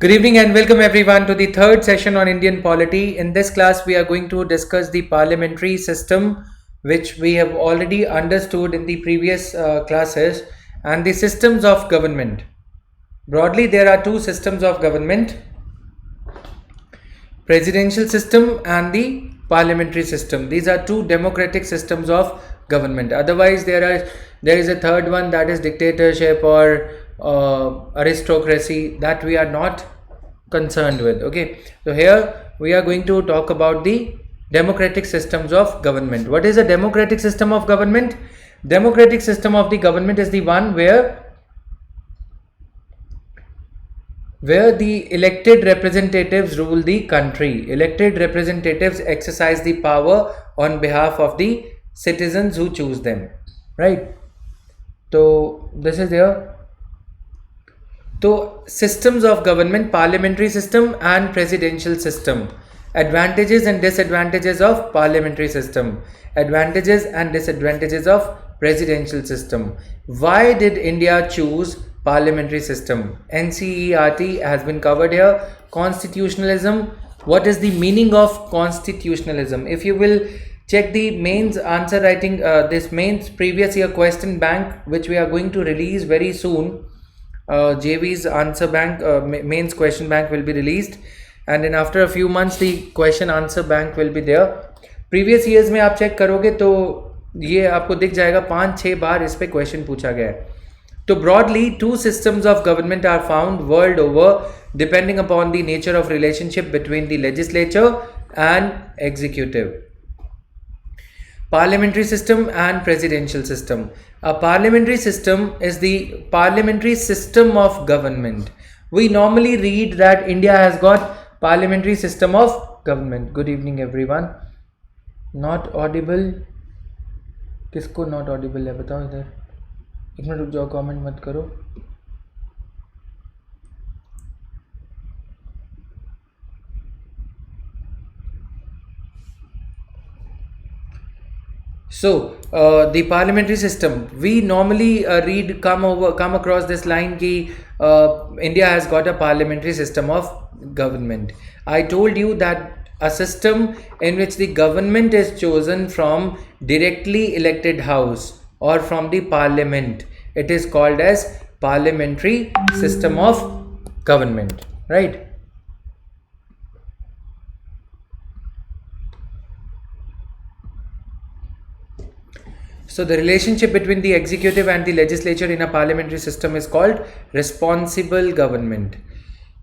Good evening and welcome everyone to the third session on Indian polity. In this class, we are going to discuss the parliamentary system, which we have already understood in the previous classes, and the systems of government. Broadly, there are two systems of government: presidential system and the parliamentary system. These are two democratic systems of government. Otherwise, there is a third one, that is dictatorship or aristocracy, that we are not concerned with. Okay, so here we are going to talk about the democratic systems of government. What is a democratic system of government? Democratic system of the government is the one where the elected representatives rule the country. Elected representatives exercise the power on behalf of the citizens who choose them, right? So this is there. So systems of government: parliamentary system and presidential system. Advantages and disadvantages of parliamentary system. Advantages and disadvantages of presidential system. Why did India choose parliamentary system? NCERT has been covered here. Constitutionalism. What is the meaning of constitutionalism? If you will check the mains answer writing, this mains previous year question bank, which we are going to release very soon. JV's answer bank, mains question bank will be released, and then after a few months the question answer bank will be there. Previous years में आप check करोगे तो ये आपको दिख जाएगा 5-6 बार इस पे क्वेश्चन पूछा गया है. तो broadly, two systems of government are found world over, depending upon the nature of relationship between the legislature and executive. Parliamentary system and presidential system. A parliamentary system is the parliamentary system of government. We normally read that India has got parliamentary system of government. Good evening everyone. Not audible. किसको not audible है बताओ इधर. एक minute रुक जाओ, comment मत करो. So the parliamentary system, we normally come across this line ki India has got a parliamentary system of government. I told you that a system in which the government is chosen from directly elected house or from the parliament, it is called as parliamentary system of government, right? So the relationship between the executive and the legislature in a parliamentary system is called responsible government.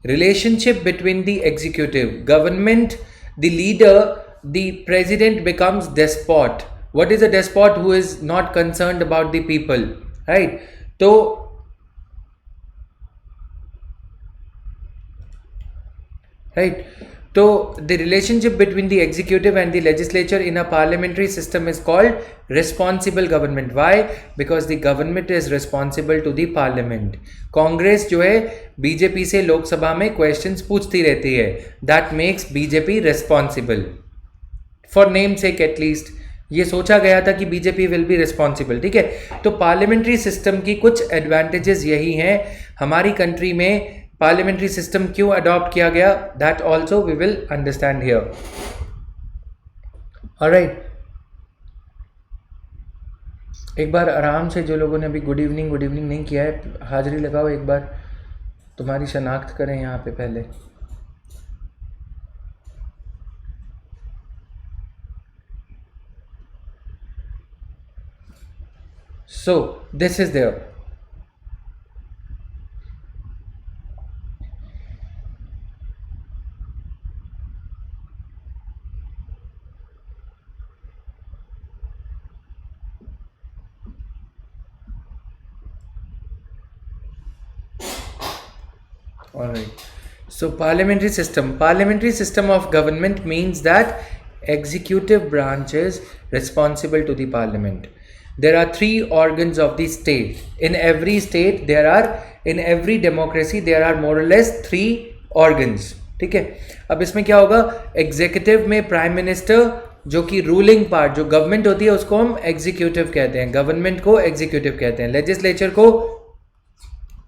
Relationship between the executive, government, the leader, the president becomes despot. What is a despot? Who is not concerned about the people, right? So the relationship between the executive and the legislature in a parliamentary system is called responsible government. Why? Because the government is responsible to the parliament. Congress जो है BJP से लोकसभा में questions पूछती रहती है. That makes BJP responsible. For name sec at least ये सोचा गया था कि बीजेपी विल बी रिस्पॉन्सिबल. ठीक है, तो पार्लियामेंट्री सिस्टम की कुछ एडवांटेजेस यही हैं. हमारी कंट्री में पार्लियामेंट्री सिस्टम क्यों अडॉप्ट किया गया, that also we will understand here. Alright, एक बार आराम से जो लोगों ने अभी गुड इवनिंग नहीं किया है, हाजिरी लगाओ एक बार, तुम्हारी शनाख्त करें यहाँ पे पहले. So this is there. Alright, so parliamentary system of government means that executive branch is responsible to the parliament. There are three organs of the state. In every state in every democracy there are more or less three organs. ठीक है, अब इसमें क्या होगा, executive में prime minister जो कि ruling part जो गवर्नमेंट होती है उसको हम एग्जीक्यूटिव कहते हैं, गवर्नमेंट को एग्जीक्यूटिव कहते हैं, लेजिस्लेचर को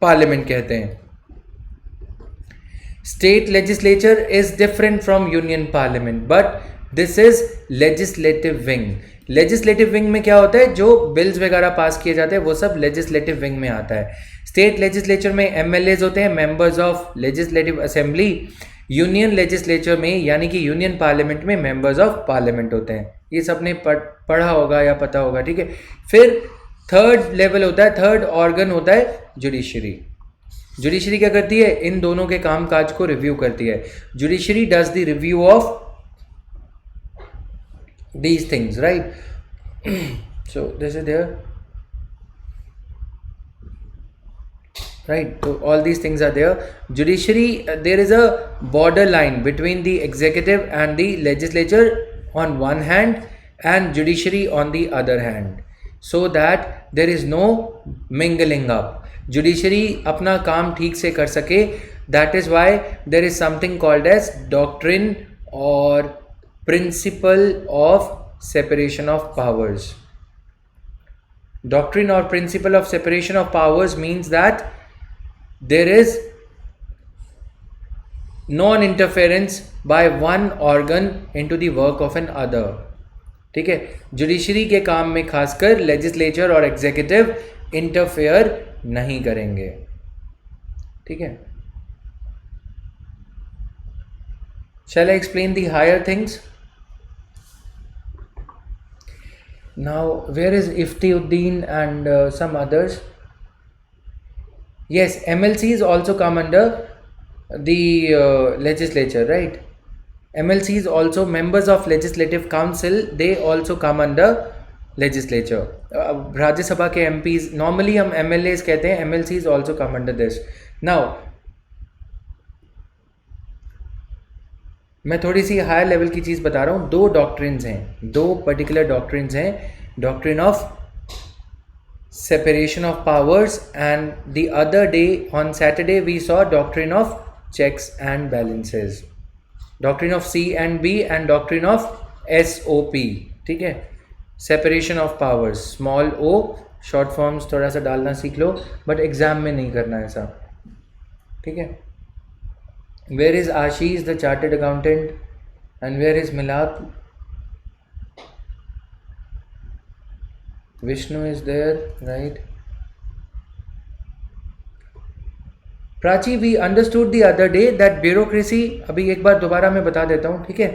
पार्लियामेंट कहते हैं. State legislature is different from union parliament, but this is legislative wing. Legislative wing में क्या होता है, जो बिल्स वगैरह पास किए जाते हैं वो सब लेजिस्लेटिव विंग में आता है. स्टेट लेजिस्लेचर में एमएलएज होते हैं, members of legislative assembly. Union legislature में यानी कि यूनियन पार्लियामेंट में मेंबर्स ऑफ पार्लियामेंट होते हैं. ये सबने पढ़ा होगा या पता होगा, ठीक है. फिर थर्ड लेवल होता है, थर्ड ऑर्गन होता है जुडिशरी. जुडिशरी क्या करती है, इन दोनों के काम काज को रिव्यू करती है. Judiciary does the review of these things, right? So this is there, right? So all these things are there. Judiciary, there is a borderline between the executive and the legislature on one hand and judiciary on the other hand, so that there is no mingling up. Judiciary अपना काम ठीक से कर सके. That is why there is something called as doctrine or principle of separation of powers. Doctrine or principle of separation of powers means that there is non-interference by one organ into the work of an other. ठीक है. Judiciary के काम में खासकर legislature और executive interfere नहीं करेंगे. ठीक है. Shall I explain the higher things? Now, where is Iftiuddin and some others? Yes, MLCs also come under the legislature, right? MLCs also members of legislative council, they also come under legislature. राज्य सभा के MPs, normally हम MLAs कहते हैं, MLCs also come under this. Now, मैं थोड़ी सी higher level की चीज़ बता रहा हूँ. दो डॉक्ट्रिन्स हैं, दो पर्टिकुलर डॉक्ट्रिन्स हैं. Doctrine of separation of powers and the other day on Saturday we saw doctrine of checks and balances. Doctrine of C&B and doctrine of SOP. ठीक है. Separation of powers, small o, short forms थोड़ा सा डालना सीख लो, but exam में नहीं करना ऐसा. ठीक है. Where is Ashish, the chartered accountant, and where is Milak? Vishnu is there, right? Prachi, we understood the other day that bureaucracy, अभी एक बार दोबारा मैं बता देता हूँ, ठीक है.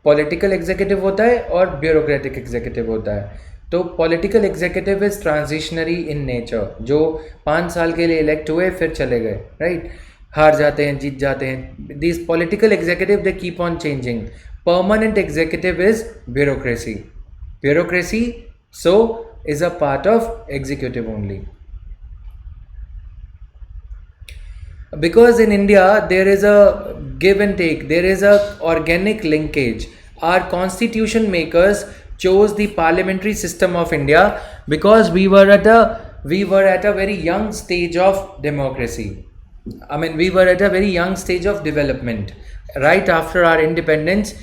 पॉलिटिकल एग्जीक्यूटिव होता है और ब्यूरोक्रेटिक एग्जीक्यूटिव होता है. तो political executive is transitionary in nature, जो 5 साल के लिए इलेक्ट हुए फिर चले गए, राइट. हार जाते हैं, जीत जाते हैं. This political executive they keep on changing. Permanent executive is bureaucracy. Bureaucracy so is a part of executive only. Because in India there is a give and take, there is a organic linkage. Our constitution makers chose the parliamentary system of India because we were at a very young stage of democracy. I mean, we were at a very young stage of development. Right after our independence,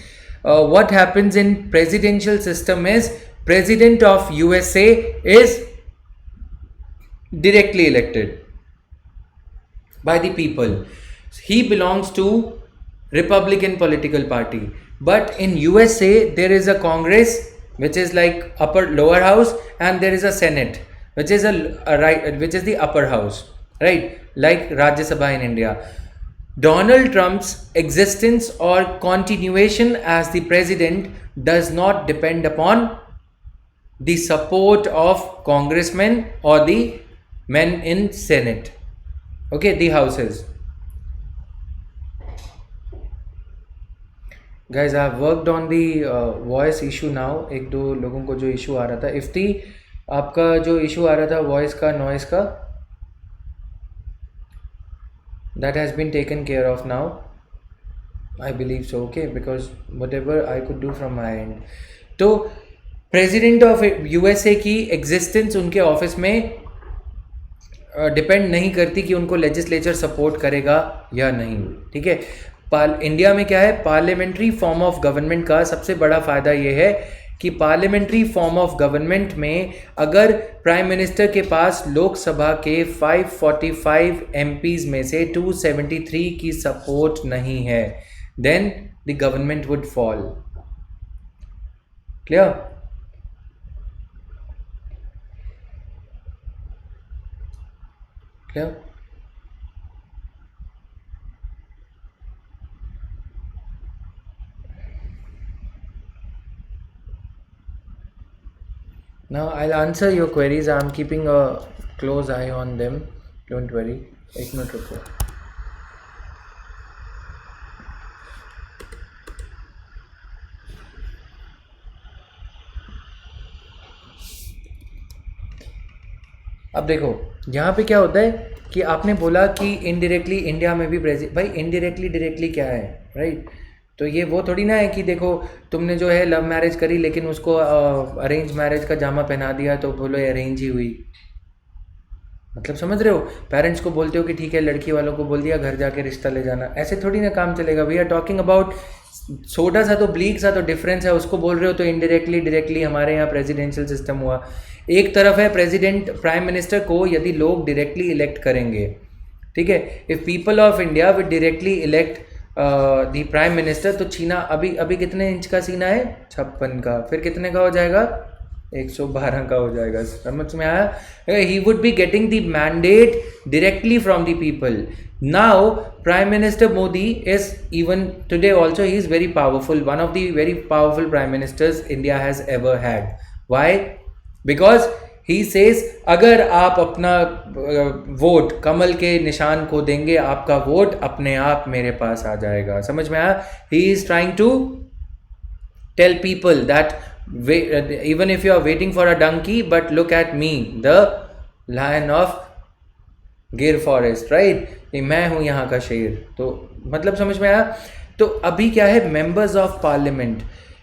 what happens in presidential system is president of USA is directly elected by the people. He belongs to Republican political party. But in USA there is a Congress which is like lower house, and there is a Senate which is which is the upper house, right? Like Rajya Sabha in India. Donald Trump's existence or continuation as the president does not depend upon the support of congressmen or the men in Senate. Okay, the houses. Guys, I have worked on the voice issue now. एक दो लोगों को जो issue आ रहा था. इफ्ती, आपका जो issue आ रहा था वॉइस का, नॉइस का, that has been taken care of now. I believe so. Okay, because whatever I could do from my end. तो प्रेसिडेंट ऑफ USA की एग्जिस्टेंस उनके ऑफिस में डिपेंड नहीं करती कि उनको लेजिस्लेचर सपोर्ट करेगा या नहीं. ठीक है. इंडिया में क्या है, पार्लियामेंट्री फॉर्म ऑफ गवर्नमेंट का सबसे बड़ा फ़ायदा ये है कि पार्लियामेंट्री फॉर्म ऑफ गवर्नमेंट में अगर प्राइम मिनिस्टर के पास लोकसभा के 545 एमपीज में से 273 की सपोर्ट नहीं है, then the government would fall. Clear? Clear? Now I'll answer your queries. I'm keeping a close eye on them. Don't worry. एक मिनट रुको। अब देखो यहाँ पे क्या होता है कि आपने बोला कि इनडायरेक्टली इंडिया में भी भाई इनडायरेक्टली डायरेक्टली क्या है, राइट? तो ये वो थोड़ी ना है कि देखो तुमने जो है लव मैरिज करी लेकिन उसको अरेंज मैरिज का जामा पहना दिया तो बोलो अरेंज ही हुई। मतलब समझ रहे हो? पेरेंट्स को बोलते हो कि ठीक है, लड़की वालों को बोल दिया घर जाके रिश्ता ले जाना, ऐसे थोड़ी ना काम चलेगा। वी आर टॉकिंग अबाउट छोटा सा तो ब्लीक सा तो डिफरेंस है, उसको बोल रहे हो तो इनडायरेक्टली डायरेक्टली हमारे यहाँ प्रेसिडेंशियल सिस्टम हुआ। एक तरफ है प्रेसिडेंट, प्राइम मिनिस्टर को यदि लोग डायरेक्टली इलेक्ट करेंगे, ठीक है, if people of India with directly elect the prime minister, तो चीना अभी कितने इंच का सीना है? 56 का, फिर कितने का हो जाएगा? 112 का हो जाएगा। समझ में आया? ही would be getting the mandate directly from the people. Now prime minister Modi is even today also he is very powerful, one of the very powerful prime ministers India has ever had. Why? Because he says अगर आप अपना vote कमल के निशान को देंगे, आपका vote अपने आप मेरे पास आ जाएगा। समझ में आया? He is trying to tell people that even if you are waiting for a donkey, but look at me, the lion of गिर फॉरेस्ट, राइट? ये मैं हूं यहाँ का शेर। तो मतलब समझ में आया? तो अभी क्या है, members of parliament,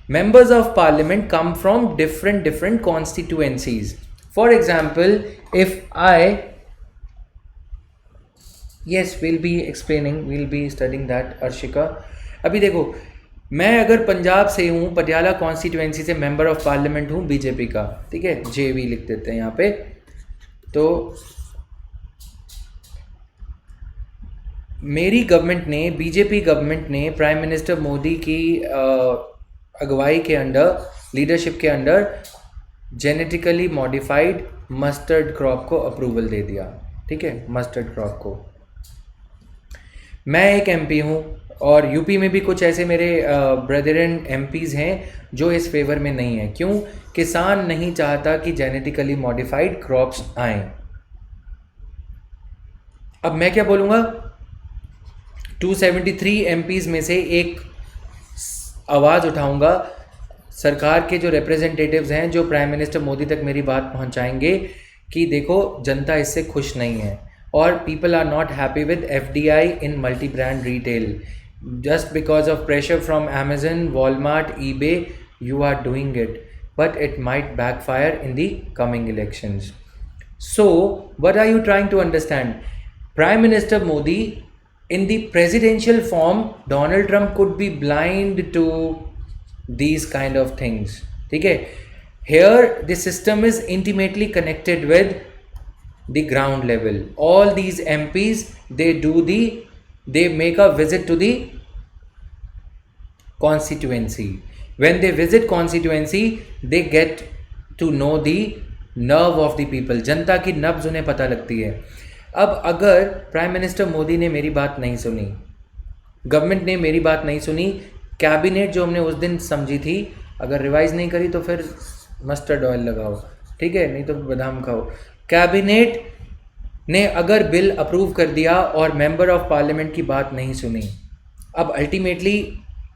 members of parliament come from different constituencies. For example, if we'll be explaining, we'll be studying that, Arshika. अभी देखो, मैं अगर पंजाब से हूँ, पटियाला कॉन्स्टिट्यूएंसी से मेंबर ऑफ पार्लियामेंट हूँ बीजेपी का, ठीक है, जेवी लिख देते हैं यहाँ पे। तो मेरी गवर्नमेंट ने, बीजेपी गवर्नमेंट ने प्राइम मिनिस्टर मोदी की अगुवाई के अंडर, लीडरशिप के under genetically modified mustard crop को अप्रूवल दे दिया, ठीक है, मस्टर्ड क्रॉप को। मैं एक एमपी हूँ और यूपी में भी कुछ ऐसे मेरे ब्रदरन एमपीज हैं जो इस फेवर में नहीं है। क्यों? किसान नहीं चाहता कि जेनेटिकली मॉडिफाइड क्रॉप्स आएं। अब मैं क्या बोलूँगा, 273 एमपीज में से एक आवाज़ उठाऊंगा, सरकार के जो रिप्रेजेंटेटिव्स हैं जो प्राइम मिनिस्टर मोदी तक मेरी बात पहुंचाएंगे कि देखो जनता इससे खुश नहीं है और people are not happy with FDI in multi brand retail just because of pressure from Amazon, Walmart, eBay, you are doing it, but it might backfire in the coming elections. So what are you trying to understand? Prime Minister Modi, in the presidential form, Donald Trump could be blind to these kind of things, ठीक है? Here the system is intimately connected with the ground level. All these MPs, they make a visit to the constituency. When they visit constituency, they get to know the nerve of the people. जनता की नब्ज उन्हें पता लगती है। अब अगर prime minister Modi ने मेरी बात नहीं सुनी, गवर्नमेंट ने मेरी बात नहीं सुनी, कैबिनेट जो हमने उस दिन समझी थी अगर रिवाइज नहीं करी तो फिर मस्टर्ड ऑयल लगाओ, ठीक है, नहीं तो बादाम खाओ। कैबिनेट ने अगर बिल अप्रूव कर दिया और मेंबर ऑफ पार्लियामेंट की बात नहीं सुनी, अब अल्टीमेटली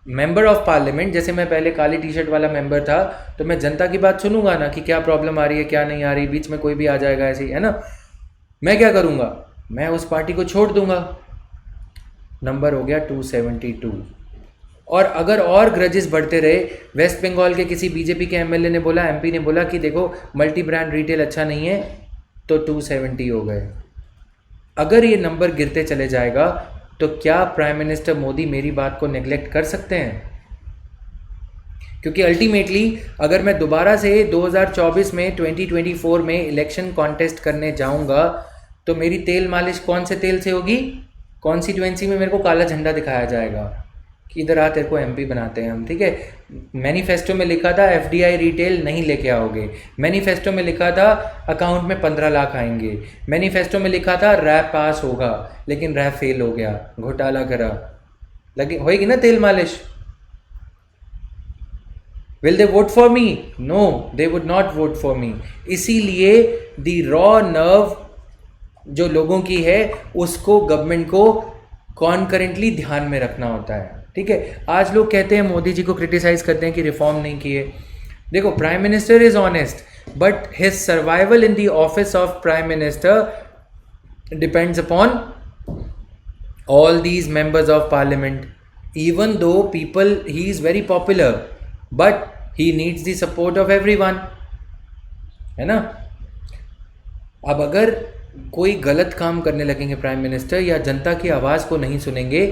मेंबर ऑफ पार्लियामेंट, जैसे मैं पहले काली टी शर्ट वाला मेंबर था तो मैं जनता की बात सुनूंगा ना कि क्या प्रॉब्लम आ रही है, क्या नहीं आ रही, बीच में कोई भी आ जाएगा ऐसे ही, है ना। मैं क्या करूंगा, मैं उस पार्टी को छोड़ दूंगा। नंबर हो गया 272। और अगर और ग्रजेस बढ़ते रहे, वेस्ट बंगाल के किसी बीजेपी के एमएलए ने बोला, एमपी ने बोला कि देखो मल्टी ब्रांड रिटेल अच्छा नहीं है, तो 270 हो गए। अगर ये नंबर गिरते चले जाएगा तो क्या प्राइम मिनिस्टर मोदी मेरी बात को नेग्लेक्ट कर सकते हैं? क्योंकि अल्टीमेटली अगर मैं दोबारा से 2024 में 2024 में इलेक्शन कॉन्टेस्ट करने जाऊंगा तो मेरी तेल मालिश कौन से तेल से होगी? कॉन्स्टिट्यूएंसी में मेरे को काला झंडा दिखाया जाएगा कि इधर आ, तेरे को एमपी बनाते हैं हम, ठीक है। मैनिफेस्टो में लिखा था एफडीआई रिटेल नहीं लेके आओगे, मैनिफेस्टो में लिखा था अकाउंट में 15 लाख आएंगे, मैनिफेस्टो में लिखा था रैप पास होगा, लेकिन रैप फेल हो गया, घोटाला करा, लगे होएगी ना तेल मालिश। Will they vote for me? No, they would not vote for me. इसीलिए द रॉ नर्व जो लोगों की है उसको गवर्नमेंट को कॉन्करेंटली ध्यान में रखना होता है, ठीक है। आज लोग कहते हैं मोदी जी को क्रिटिसाइज करते हैं कि रिफॉर्म नहीं किए। देखो, prime minister is honest but his survival in the office of prime minister depends upon all these members of parliament. Even though people, he is very popular but he needs the support of everyone, है ना। अब अगर कोई गलत काम करने लगेंगे prime minister या जनता की आवाज़ को नहीं सुनेंगे,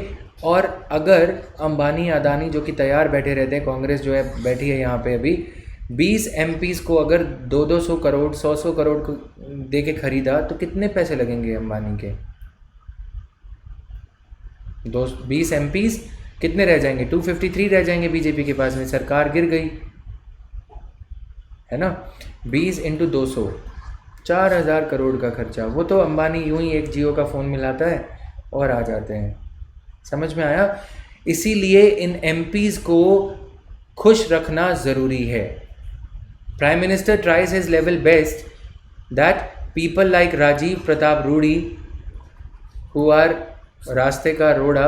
और अगर अंबानी अदानी जो कि तैयार बैठे रहते हैं, कांग्रेस जो है बैठी है यहाँ पे अभी 20 MPs को अगर 200 करोड़ 100 करोड़ को दे के खरीदा तो कितने पैसे लगेंगे अंबानी के? 20 MPs कितने रह जाएंगे? 253 रह जाएंगे बीजेपी के पास में, सरकार गिर गई, है ना। 20 × 200 4000 करोड़ का खर्चा। वो तो अंबानी यूं ही एक जियो का फ़ोन मिलाता है और आ जाते हैं, समझ में आया। इसीलिए इन MPs को खुश रखना ज़रूरी है। Prime minister tries his level best that people like Rajiv Pratap Rudy who are रास्ते का रोड़ा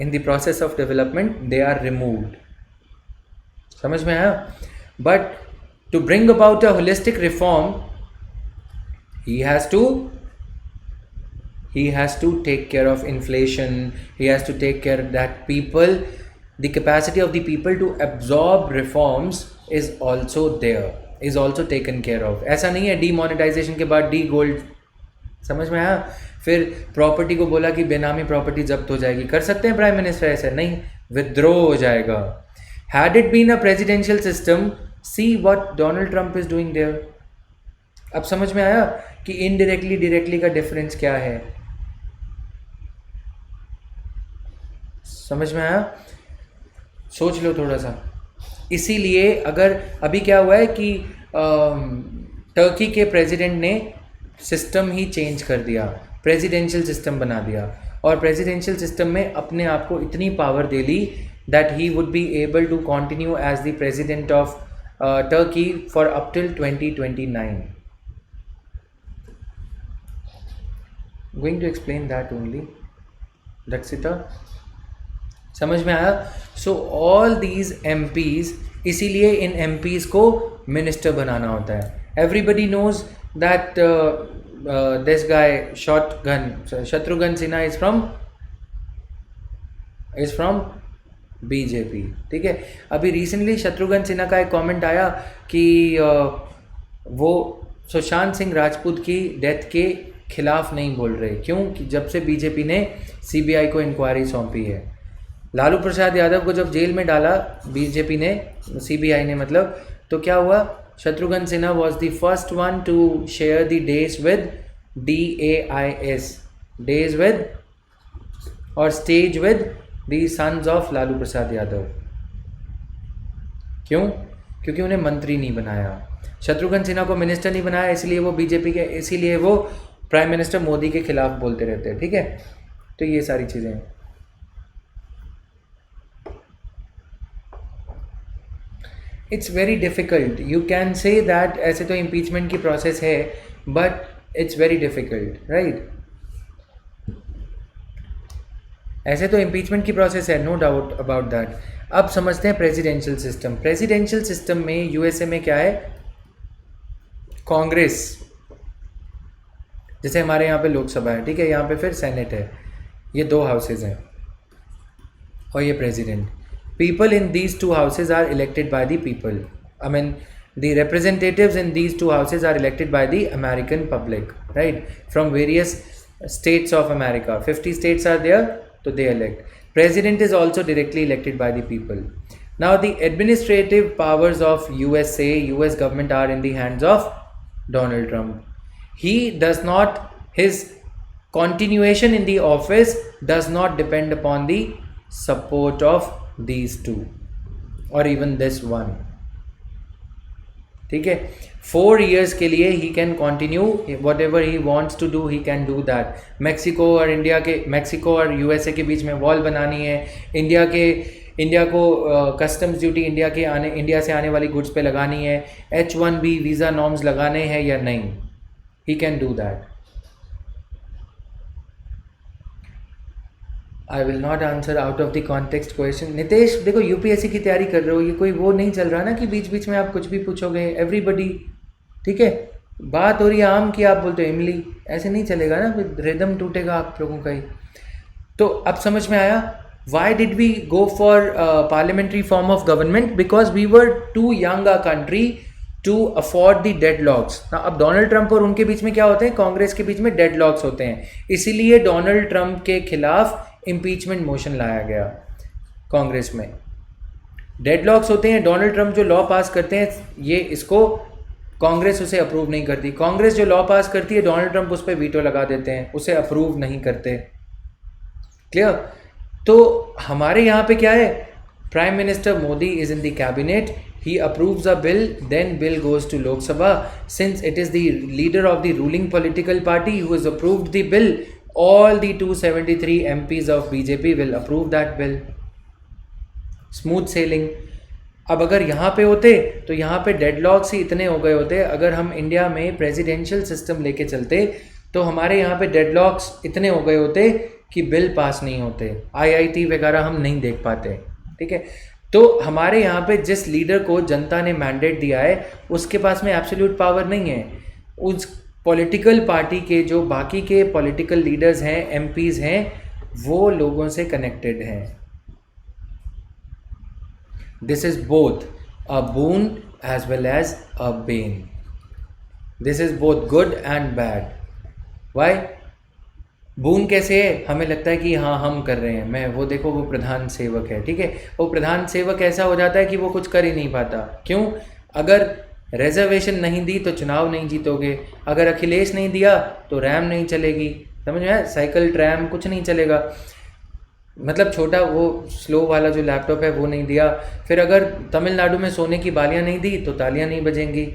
in the process of development, they are removed. समझ में आया। But to bring about a holistic reform he has to take care of inflation, he has to take care that people, the capacity of the people to absorb reforms is also there, is also taken care of. ऐसा नहीं है demonetisation के बाद D gold, समझ में आया। फिर property को बोला कि बेनामी प्रॉपर्टी जब्त हो जाएगी, कर सकते हैं प्राइम मिनिस्टर ऐसे? नहीं, विद्रोह हो जाएगा। Had it been a presidential system, see what Donald Trump is doing there. अब समझ में आया कि इनडायरेक्टली डायरेक्टली का डिफरेंस क्या है, समझ में आया। सोच लो थोड़ा सा। इसीलिए अगर अभी क्या हुआ है कि टर्की के प्रेसिडेंट ने सिस्टम ही चेंज कर दिया, प्रेसिडेंशियल सिस्टम बना दिया, और प्रेसिडेंशियल सिस्टम में अपने आप को इतनी पावर दे ली that he would be able to continue as the president of Turkey for up till 2029. Going to explain that only. Daksita, समझ में आया। So all these MPs, इसीलिए इन MPs को मिनिस्टर बनाना होता है। Everybody knows that this guy Shatrughan Sinha is from BJP, ठीक है। अभी रिसेंटली शत्रुघ्न सिन्हा का एक कमेंट आया कि वो सुशांत सिंह राजपूत की डेथ के खिलाफ नहीं बोल रहे। क्यों? कि जब से बीजेपी ने CBI को इंक्वायरी सौंपी है, लालू प्रसाद यादव को जब जेल में डाला बीजेपी ने, CBI ने मतलब, तो क्या हुआ? Shatrughan Sinha was the first one to share the dais with DAIS, dais with और stage with the sons of Lalu Prasad Yadav. क्यों? क्योंकि उन्हें मंत्री नहीं बनाया, शत्रुघ्न सिन्हा को मिनिस्टर नहीं बनाया, इसलिए वो बीजेपी के, इसीलिए वो प्राइम मिनिस्टर मोदी के खिलाफ बोलते रहते हैं, ठीक है। तो ये सारी चीज़ें हैं। It's very difficult, you can say that ऐसे तो इम्पीचमेंट की प्रोसेस है but it's very difficult, right. ऐसे तो इम्पीचमेंट की प्रोसेस है, नो डाउट अबाउट दैट। अब समझते हैं प्रेसिडेंशियल सिस्टम। प्रेसिडेंशियल सिस्टम में USA में क्या है? कांग्रेस, जैसे हमारे यहाँ पे लोकसभा है, ठीक है, यहाँ पे फिर सेनेट है, ये 2 हाउसेज हैं, और ये president. People in these 2 houses are elected by the people, I mean the representatives in these 2 houses are elected by the American public, right, from various states of America. 50 states are there, so they elect. President is also directly elected by the people. Now the administrative powers of USA, US government are in the hands of Donald Trump. He does not, his continuation in the office does not depend upon the support of these two or even this one. ठीक है, 4 years के लिए he can continue whatever he wants to do, he can do that. Mexico और USA के बीच में wall बनानी है, India को कस्टम्स ड्यूटी इंडिया से आने वाली गुड्स पे लगानी है, H1B वीज़ा नॉर्म्स लगाने हैं या नहीं, he can do that. I will not answer out of the context question. Nitesh देखो, यूपीएससी की तैयारी कर रहे हो, ये कोई वो नहीं चल रहा ना कि बीच बीच में आप कुछ भी पूछोगे एवरीबडी. ठीक है, बात हो रही है आम की, आप बोलते हो इमली, ऐसे नहीं चलेगा ना, फिर रिदम टूटेगा आप लोगों का ही. तो अब समझ में आया why did we go for parliamentary form of government, because we were too young a country to afford the deadlocks. अब डोनाल्ड ट्रंप और उनके बीच में क्या होते हैं, कांग्रेस के बीच में डेडलॉक्स होते हैं, इसीलिए डोनाल्ड ट्रंप के खिलाफ इम्पीचमेंट मोशन लाया गया. कांग्रेस में डेडलॉक्स होते हैं, डोनाल्ड ट्रंप जो लॉ पास करते हैं ये इसको कांग्रेस उसे अप्रूव नहीं करती, कांग्रेस जो लॉ पास करती है डोनाल्ड ट्रंप उस पर वीटो लगा देते हैं, उसे अप्रूव नहीं करते. क्लियर. तो हमारे यहाँ पे क्या है, prime minister Modi is in the cabinet, he approves a bill, then bill goes to Lok Sabha. Since it is the leader of the ruling political party who has approved the bill, all the 273 MPs of BJP will approve that bill. Smooth sailing. अब अगर यहाँ पे होते तो यहाँ पे deadlocks ही इतने हो गए होते, अगर हम इंडिया में प्रेसिडेंशियल सिस्टम लेके चलते तो हमारे यहाँ पे डेडलॉक्स इतने हो गए होते कि बिल पास नहीं होते, IIT वगैरह हम नहीं देख पाते. ठीक है, तो हमारे यहाँ पे जिस लीडर को जनता ने मैंडेट दिया है उसके पास में एब्सोल्यूट पावर नहीं है, उस पॉलिटिकल पार्टी के जो बाकी के पॉलिटिकल लीडर्स हैं, एमपीज हैं, वो लोगों से कनेक्टेड हैं. This is both a boon as well as a bane. This is both good and bad. Why? Boon कैसे है, हमें लगता है कि हाँ हम कर रहे हैं, मैं वो देखो वो प्रधान सेवक है. ठीक है, वो प्रधान सेवक ऐसा हो जाता है कि वो कुछ कर ही नहीं पाता. क्यों? अगर रिजर्वेशन नहीं दी तो चुनाव नहीं जीतोगे, अगर अखिलेश नहीं दिया तो रैम नहीं चलेगी. समझ में आया? साइकिल ट्रैम कुछ नहीं चलेगा. मतलब छोटा वो स्लो वाला जो लैपटॉप है वो नहीं दिया, फिर अगर तमिलनाडु में सोने की बालियाँ नहीं दी तो तालियाँ नहीं बजेंगी.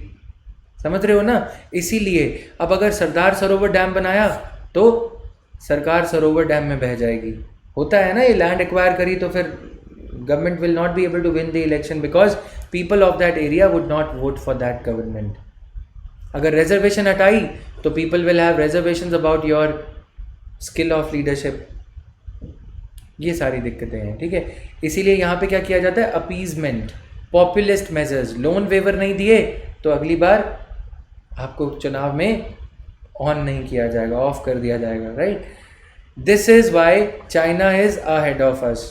समझ रहे हो ना? इसीलिए अब अगर सरदार सरोवर डैम बनाया तो सरकार सरोवर डैम में बह जाएगी. होता है ना, ये लैंड एक्वायर करी तो फिर government will not be able to win the election because people of that area would not vote for that government. अगर रिजर्वेशन हटाई तो people will have reservations about your skill of leadership. ये सारी दिक्कतें हैं. ठीक है, इसीलिए यहाँ पे क्या किया जाता है, appeasement, populist measures. Loan waiver नहीं दिए तो अगली बार आपको चुनाव में ऑन नहीं किया जाएगा, ऑफ कर दिया जाएगा. Right. This is why China is ahead of us.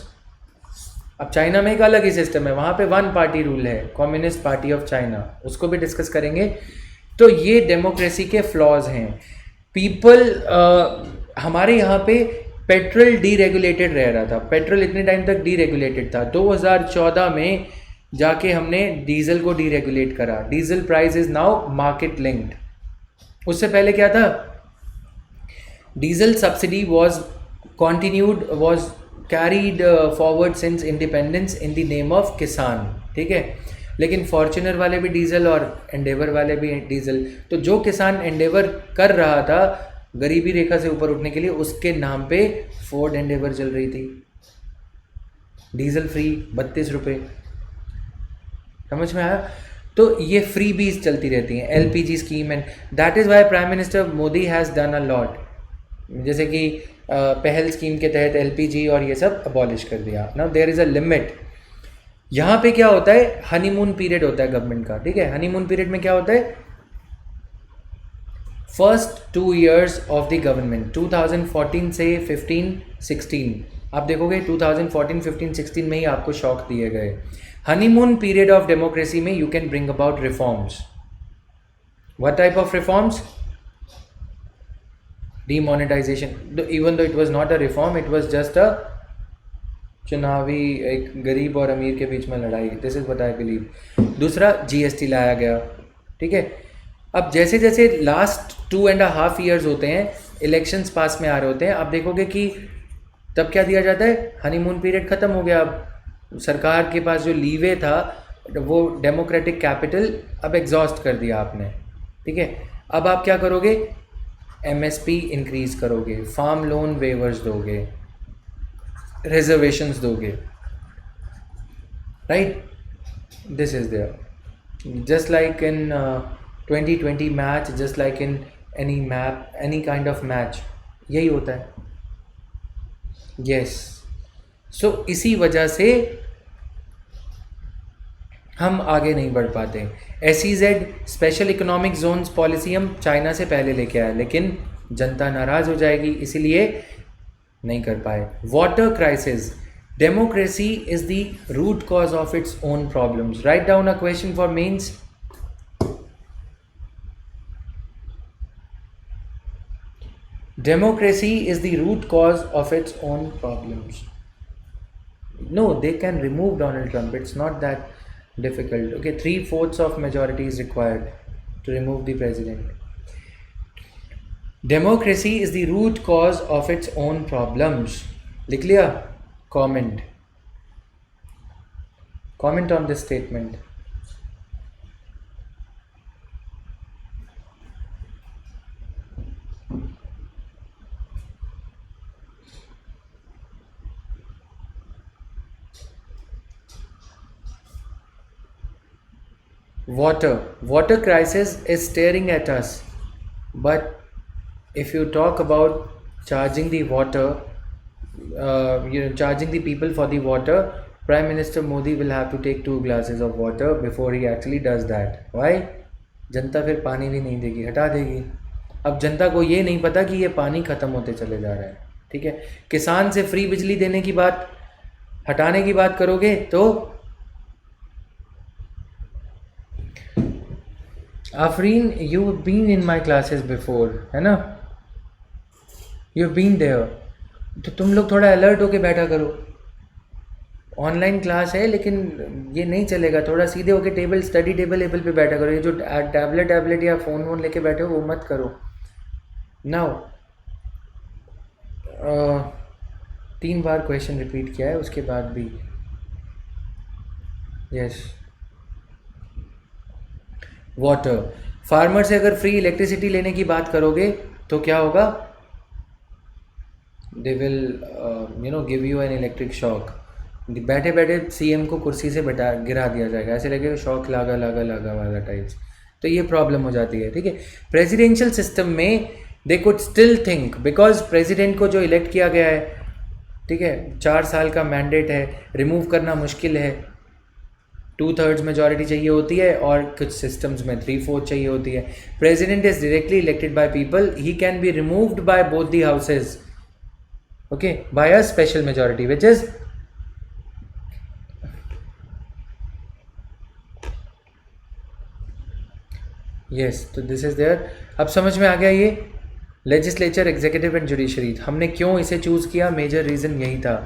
अब चाइना में एक अलग ही सिस्टम है, वहाँ पे वन पार्टी रूल है, कम्युनिस्ट पार्टी ऑफ चाइना, उसको भी डिस्कस करेंगे. तो ये डेमोक्रेसी के फ्लॉज हैं. पीपल हमारे यहाँ पे पेट्रोल डीरेगुलेटेड रह रहा था, पेट्रोल इतने टाइम तक डीरेगुलेटेड था. 2014 में जाके हमने डीजल को डीरेगुलेट करा. Diesel price is now market linked. उससे पहले क्या था, diesel subsidy was continued, was carried forward since independence in the name of किसान. ठीक है, लेकिन फॉर्च्यूनर वाले भी डीजल और एंडेवर वाले भी डीजल. तो जो किसान एंडेवर कर रहा था गरीबी रेखा से ऊपर उठने के लिए, उसके नाम पे फोर्ड एंडेवर चल रही थी, डीजल फ्री 32 रुपये. समझ में आया? तो ये फ्री बीज चलती रहती हैं, LPG scheme, and that is why prime minister Modi has done a lot. जैसे कि पहल स्कीम के तहत LPG और ये सब अबॉलिश कर दिया. Now there is a limit. यहाँ पे क्या होता है, हनीमून पीरियड होता है गवर्नमेंट का. ठीक है, हनीमून पीरियड में क्या होता है, first 2 years of the government, 2014 से 15-16, आप देखोगे 2014, 15, 16 में ही आपको शॉक दिए गए. हनीमून पीरियड ऑफ डेमोक्रेसी में you can bring about reforms. What type of reforms? Demonetization. Even though it was not a reform, it was just a चुनावी एक गरीब और अमीर के बीच में लड़ाई, this is what I believe. दूसरा जीएसटी लाया गया, ठीक है। अब जैसे जैसे लास्ट 2.5 ईयर्स होते हैं, इलेक्शंस पास में आ रहे होते हैं, आप देखोगे कि तब क्या दिया जाता है, हनीमून पीरियड ख़त्म हो गया, अब सरकार के पास जो लीवे था वो डेमोक्रेटिक कैपिटल अब एग्जॉस्ट कर दिया आपने, ठीक है। अब आप क्या करोगे, एमएसपी इंक्रीज करोगे, फार्म लोन वेवर्स दोगे, रिजर्वेशंस दोगे, right. This is there just like in 2020 match, just like in any map, any kind of match, यही होता है। यस, सो इसी वजह से हम आगे नहीं बढ़ पाते। SEZ special economic zones policy हम चाइना से पहले लेके आए, लेकिन जनता नाराज़ हो जाएगी, इसीलिए नहीं कर पाए। Water crisis, democracy is the root cause of its own problems. Right down a question for mains. Democracy is the root cause of its own problems. No, they can remove Donald Trump. It's not that difficult. Okay, 3/4 of majority is required to remove the president. Democracy is the root cause of its own problems. लिख लिया? Comment on this statement. Water crisis is staring at us, but if you talk about charging the water, charging the people for the water, Prime Minister Modi will have to take 2 glasses of water before he actually does that. Why? जनता फिर पानी भी नहीं देगी, हटा देगी। अब जनता को ये नहीं पता कि ये पानी ख़त्म होते चले जा रहा है, ठीक है। किसान से फ्री बिजली देने की बात, हटाने की बात करोगे तो Afreen, you been in my classes before, है ना, यू बीन देयर, तो तुम लोग थोड़ा अलर्ट होके बैठा करो। ऑनलाइन क्लास है लेकिन ये नहीं चलेगा, थोड़ा सीधे होके टेबल, स्टडी टेबल पे बैठा करो। ये जो टैबलेट या फ़ोन लेके बैठे हो वो मत करो। नाउ 3 बार क्वेश्चन रिपीट किया है, उसके बाद भी यस। वाटर, फार्मर से अगर फ्री इलेक्ट्रिसिटी लेने की बात करोगे तो क्या होगा, they will give you an electric shock. बैठे बैठे सीएम को कुर्सी से गिरा दिया जाएगा, ऐसे लगेगा शॉक लगा वाला टाइप्स। तो ये प्रॉब्लम हो जाती है, ठीक है। प्रेसिडेंशियल सिस्टम में they could still think, because president को जो इलेक्ट किया गया है, ठीक है, 4 साल का मैंडेट है, रिमूव करना मुश्किल है। 2/3 मेजॉरिटी चाहिए होती है और कुछ सिस्टम्स में 3/4 चाहिए होती है। President is directly elected by people, he can be removed by both the houses, okay, by a special majority which is yes. तो दिस इज देयर। अब समझ में आ गया ये लेजिस्लेचर, एग्जीक्यूटिव एंड जुडिशरी, हमने क्यों इसे चूज किया, मेजर रीजन यही था।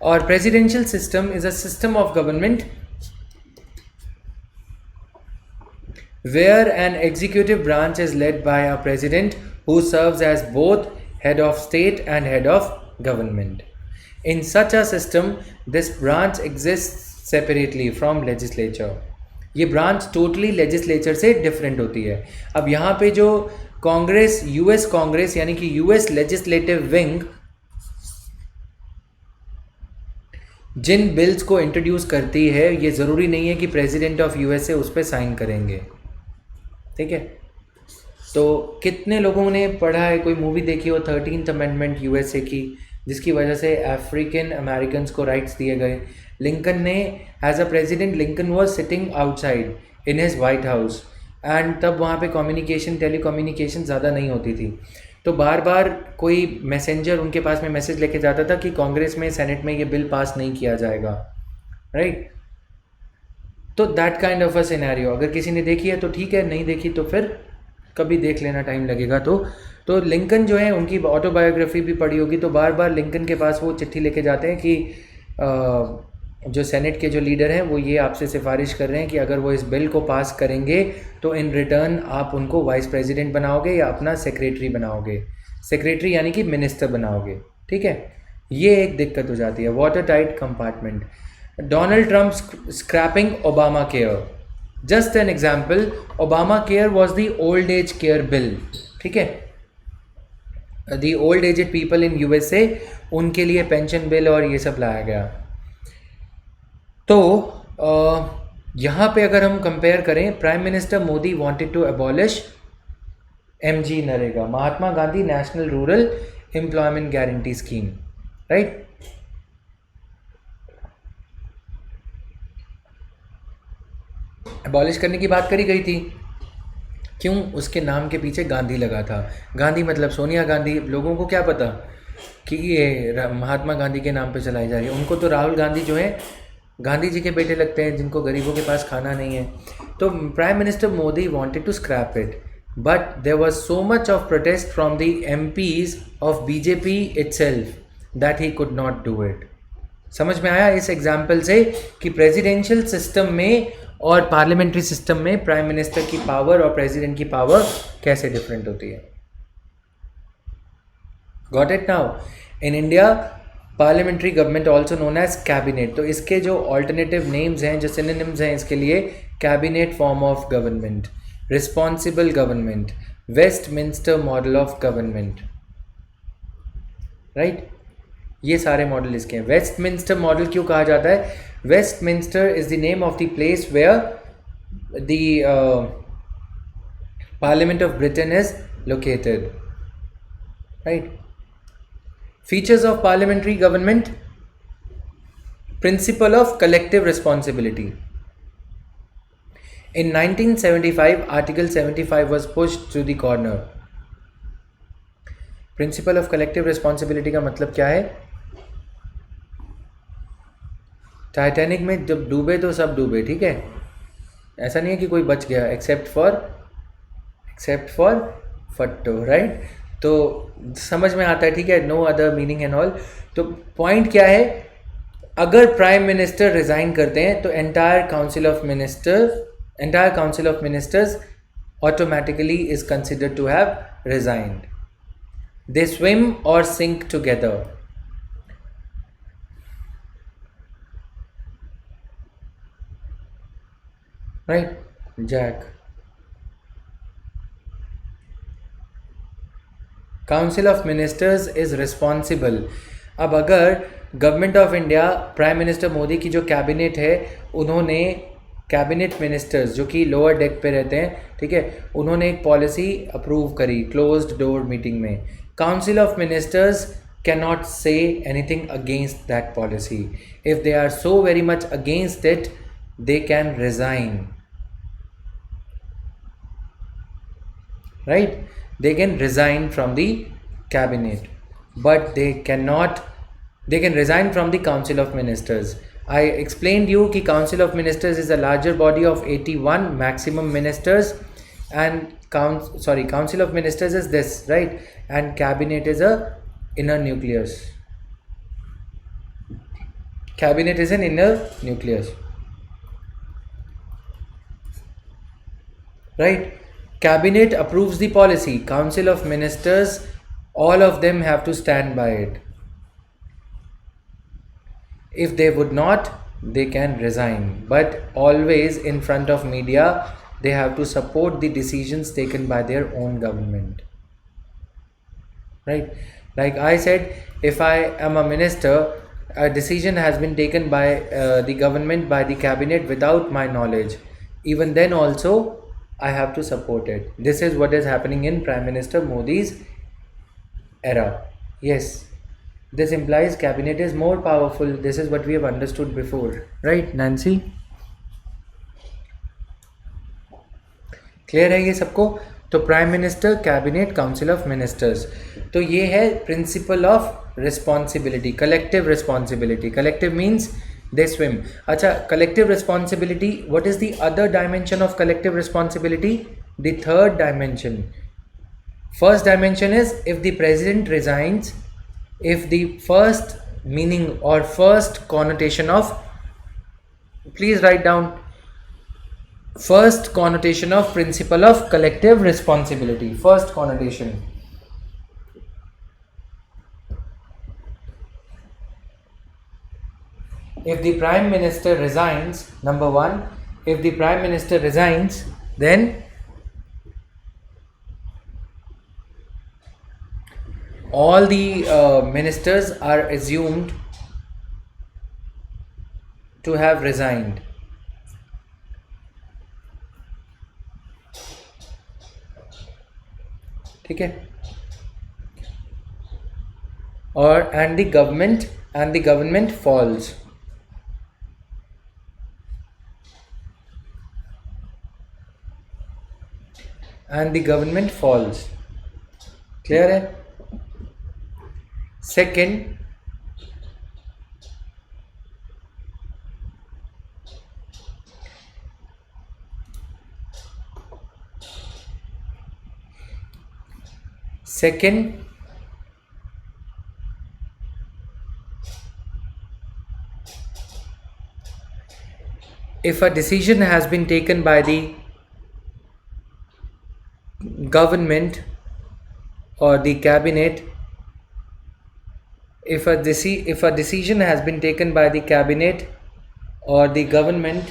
और presidential system is a system of government where an executive branch is led by a president who serves as both head of state and head of government. In such a system, this branch exists separately from legislature. ये branch totally legislature से different होती है। अब यहाँ पे जो Congress, US Congress यानी कि यूएस लेजिस्लेटिव विंग जिन बिल्स को इंट्रोड्यूस करती है, ये ज़रूरी नहीं है कि प्रेसिडेंट ऑफ यूएसए उस पर साइन करेंगे, ठीक है। तो कितने लोगों ने पढ़ा है, कोई मूवी देखी हो 13th अमेंडमेंट यूएसए की, जिसकी वजह से अफ्रीकन अमेरिकन्स को राइट्स दिए गए। लिंकन ने as a president, Lincoln was sitting outside in his White House, and तब वहाँ पे कम्युनिकेशन, टेलीकम्युनिकेशन ज़्यादा नहीं होती थी, तो बार बार कोई मैसेंजर उनके पास में मैसेज लेके जाता था कि कांग्रेस में, सेनेट में ये बिल पास नहीं किया जाएगा, राइट। तो that kind of a scenario, अगर किसी ने देखी है तो ठीक है, नहीं देखी तो फिर कभी देख लेना, टाइम लगेगा तो लिंकन जो है, उनकी ऑटोबायोग्राफी भी पढ़ी होगी, तो बार बार लिंकन के पास वो चिट्ठी लेके जाते हैं कि जो सेनेट के जो लीडर हैं वो ये आपसे सिफारिश कर रहे हैं कि अगर वो इस बिल को पास करेंगे तो इन रिटर्न आप उनको वाइस प्रेसिडेंट बनाओगे या अपना सेक्रेटरी बनाओगे, सेक्रेटरी यानी कि मिनिस्टर बनाओगे, ठीक है। ये एक दिक्कत हो जाती है, water tight compartment. Donald Trump scrapping Obama care, just an example, Obama care was the old age care bill, ठीक है। The old aged people in USA, उनके लिए पेंशन बिल और ये सब लाया गया। तो यहाँ पे अगर हम कंपेयर करें, prime minister Modi wanted to abolish MG NREGA, Mahatma Gandhi national rural employment guarantee scheme, right. Abolish करने की बात करी गई थी, क्यों? उसके नाम के पीछे गांधी लगा था, गांधी मतलब सोनिया गांधी। लोगों को क्या पता कि ये महात्मा गांधी के नाम पे चलाई जा रही है, उनको तो राहुल गांधी जो है गांधी जी के बेटे लगते हैं, जिनको गरीबों के पास खाना नहीं है। तो prime minister Modi wanted to scrap it, but there was so much of protest from the MPs of BJP itself that he could not do it. समझ में आया इस एग्जाम्पल से कि प्रेसिडेंशियल सिस्टम में और पार्लियामेंट्री सिस्टम में प्राइम मिनिस्टर की पावर और प्रेसिडेंट की पावर कैसे डिफरेंट होती है। Got it now? In India parliamentary government also known as cabinet, तो इसके जो ऑल्टरनेटिव नेम्स हैं, जो सिनोनिम्स हैं इसके लिए, cabinet form of government, responsible government, Westminster model of government, right. ये सारे मॉडल इसके हैं। वेस्टमिंस्टर मॉडल क्यों कहा जाता है? Westminster is the name of the place where the parliament of Britain is located, right. Features of parliamentary government: principle of collective responsibility. In 1975, Article 75 was pushed to the corner. Principle of collective responsibility का मतलब क्या है? Titanic में जब डूबे तो सब डूबे, ठीक है, ऐसा नहीं है कि कोई बच गया एक्सेप्ट फॉर फट्टो, राइट। तो समझ में आता है, ठीक है, no other meaning and all. तो पॉइंट क्या है, अगर प्राइम मिनिस्टर रिजाइन करते हैं तो entire council of ministers automatically is considered to have resigned. They swim और sink together, right. Jack, council of ministers is responsible. अब अगर government of India, prime minister Modi की जो कैबिनेट है, उन्होंने कैबिनेट मिनिस्टर्स जो कि लोअर डेक पे रहते हैं, ठीक है, उन्होंने एक पॉलिसी अप्रूव करी क्लोज्ड डोर मीटिंग में, council of ministers can not say anything against that policy. If they are so very much against it, they can resign, right. They can resign from the cabinet, but they can resign from the council of ministers. I explained you कि council of ministers is a larger body of 81 maximum ministers, and council of ministers is this, right, and cabinet is a inner nucleus. Cabinet is an inner nucleus, right. Cabinet approves the policy, council of ministers, all of them have to stand by it. If they would not, they can resign, but always in front of media they have to support the decisions taken by their own government, right. Like I said, if I am a minister, a decision has been taken by the government, by the cabinet without my knowledge, even then also I have to support it. This is what is happening in Prime Minister Modi's era. Yes, this implies cabinet is more powerful. This is what we have understood before, right, Nancy? Clear है ये सबको? तो prime minister, cabinet, council of ministers, तो ये है principle of responsibility, collective responsibility. Collective means they swim. अच्छा, collective responsibility, what is the other dimension of collective responsibility? The third dimension. First dimension is if the president resigns, if the first meaning or first connotation of, please write down, first connotation of principle of collective responsibility. First connotation. If the Prime Minister resigns, number one, if the Prime Minister resigns, then all the ministers are assumed to have resigned. ठीक है? और and the government falls. And the government falls. Clear है? Second, if a decision has been taken by the government or the cabinet, if a decision has been taken by the cabinet or the government,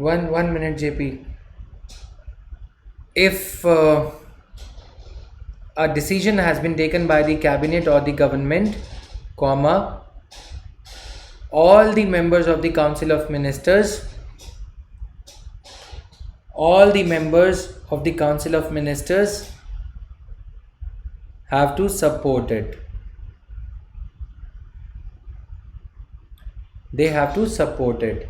one minute JP, if a decision has been taken by the cabinet or the government, comma, all the members of the council of ministers, have to support it. They have to support it.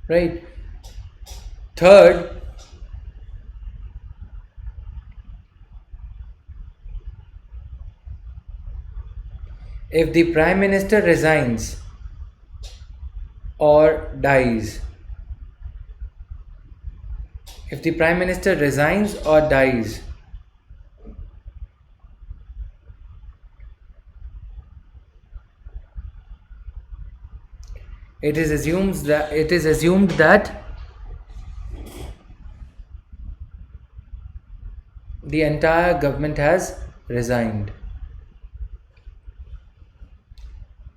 Right. Third, if the Prime Minister resigns or dies, it is assumed that the entire government has resigned.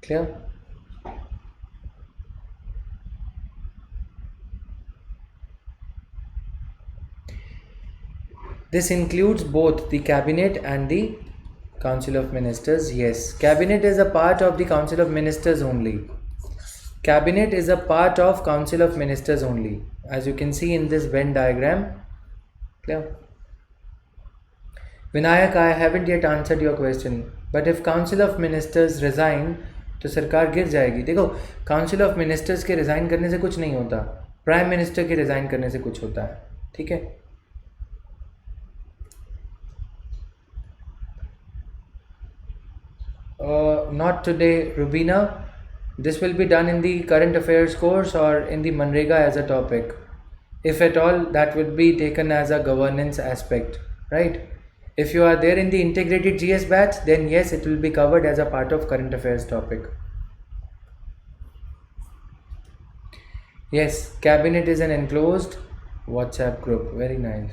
Clear? This includes both the cabinet and the council of ministers. Yes, cabinet is a part of the council of ministers only. Cabinet is a part of council of ministers only, as you can see in this Venn diagram. Clear? Vinayak, I haven't yet answered your question, but if council of ministers resign तो सरकार गिर जाएगी. देखो, council of ministers के resign करने से कुछ नहीं होता, प्राइम मिनिस्टर के रिज़ाइन करने से कुछ होता है. ठीक है? Not today, Rubina. This will be done in the current affairs course or in the Manrega as a topic. If at all, that would be taken as a governance aspect, right? If you are there in the integrated GS batch, then yes, it will be covered as a part of current affairs topic. Yes, cabinet is an enclosed WhatsApp group. Very nice.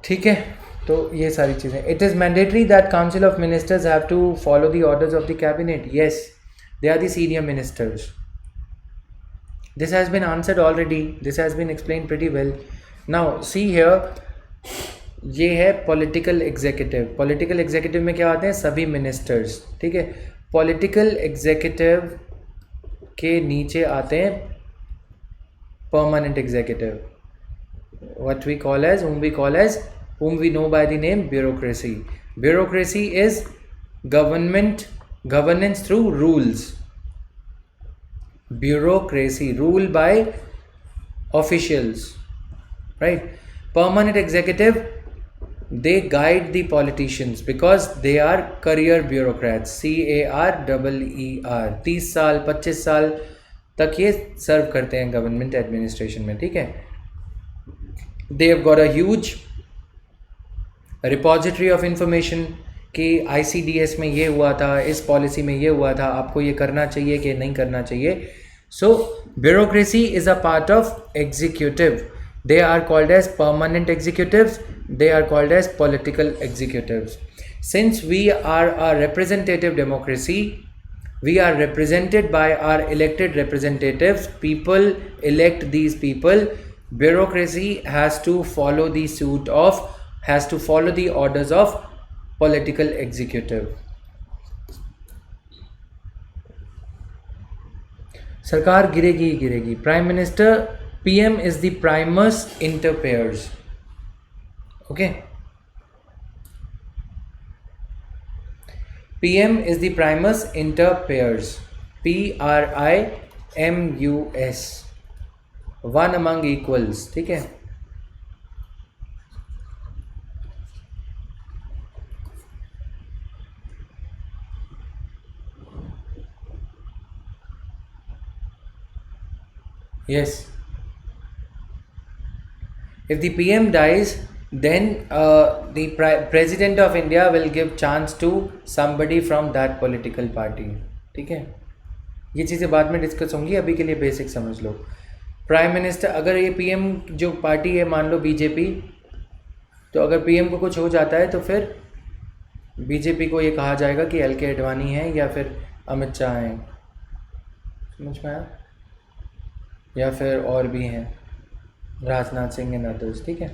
ठीक है, तो ये सारी चीज़ें. It is mandatory that council of ministers have to follow the orders of the cabinet. Yes, they are the senior ministers. This has been answered already. This has been explained pretty well. Now see here, ये है political executive. Political executive में क्या आते हैं? सभी ministers. ठीक है? Political executive के नीचे आते हैं permanent executive, what we call as whom we know by the name bureaucracy. Bureaucracy is governance through rules. Bureaucracy, rule by officials, right? Permanent executive, they guide the politicians because they are career bureaucrats. CAREER, 30 साल 25 साल तक ये सर्व करते हैं government administration में, ठीक है. They have got a huge repository of information कि ICDS में ये हुआ था, इस पॉलिसी में ये हुआ था, आपको ये करना चाहिए कि नहीं करना चाहिए. So bureaucracy is a part of executive. They are called as permanent executives, they are called as political executives. Since we are a representative democracy, we are represented by our elected representatives. People elect these people. Bureaucracy has to follow the orders of political executive. सरकार गिरेगी ही गिरेगी. Prime Minister, PM is the primus inter pares. Okay. PM is the primus inter pares. PRIMUS. One among equals. ठीक है. Yes. If the PM dies, then the President of India will give chance to somebody from that political party. ठीक है. ये चीज़ें बाद में discuss होंगी, अभी के लिए बेसिक समझ लो. प्राइम मिनिस्टर, अगर ये PM जो पार्टी है मान लो BJP, तो अगर PM को कुछ हो जाता है तो फिर BJP को ये कहा जाएगा कि LK अडवाणी है या फिर अमित शाह हैं. समझ में आया? या फिर और भी हैं, राजनाथ सिंह एंड अदर्स. ठीक है.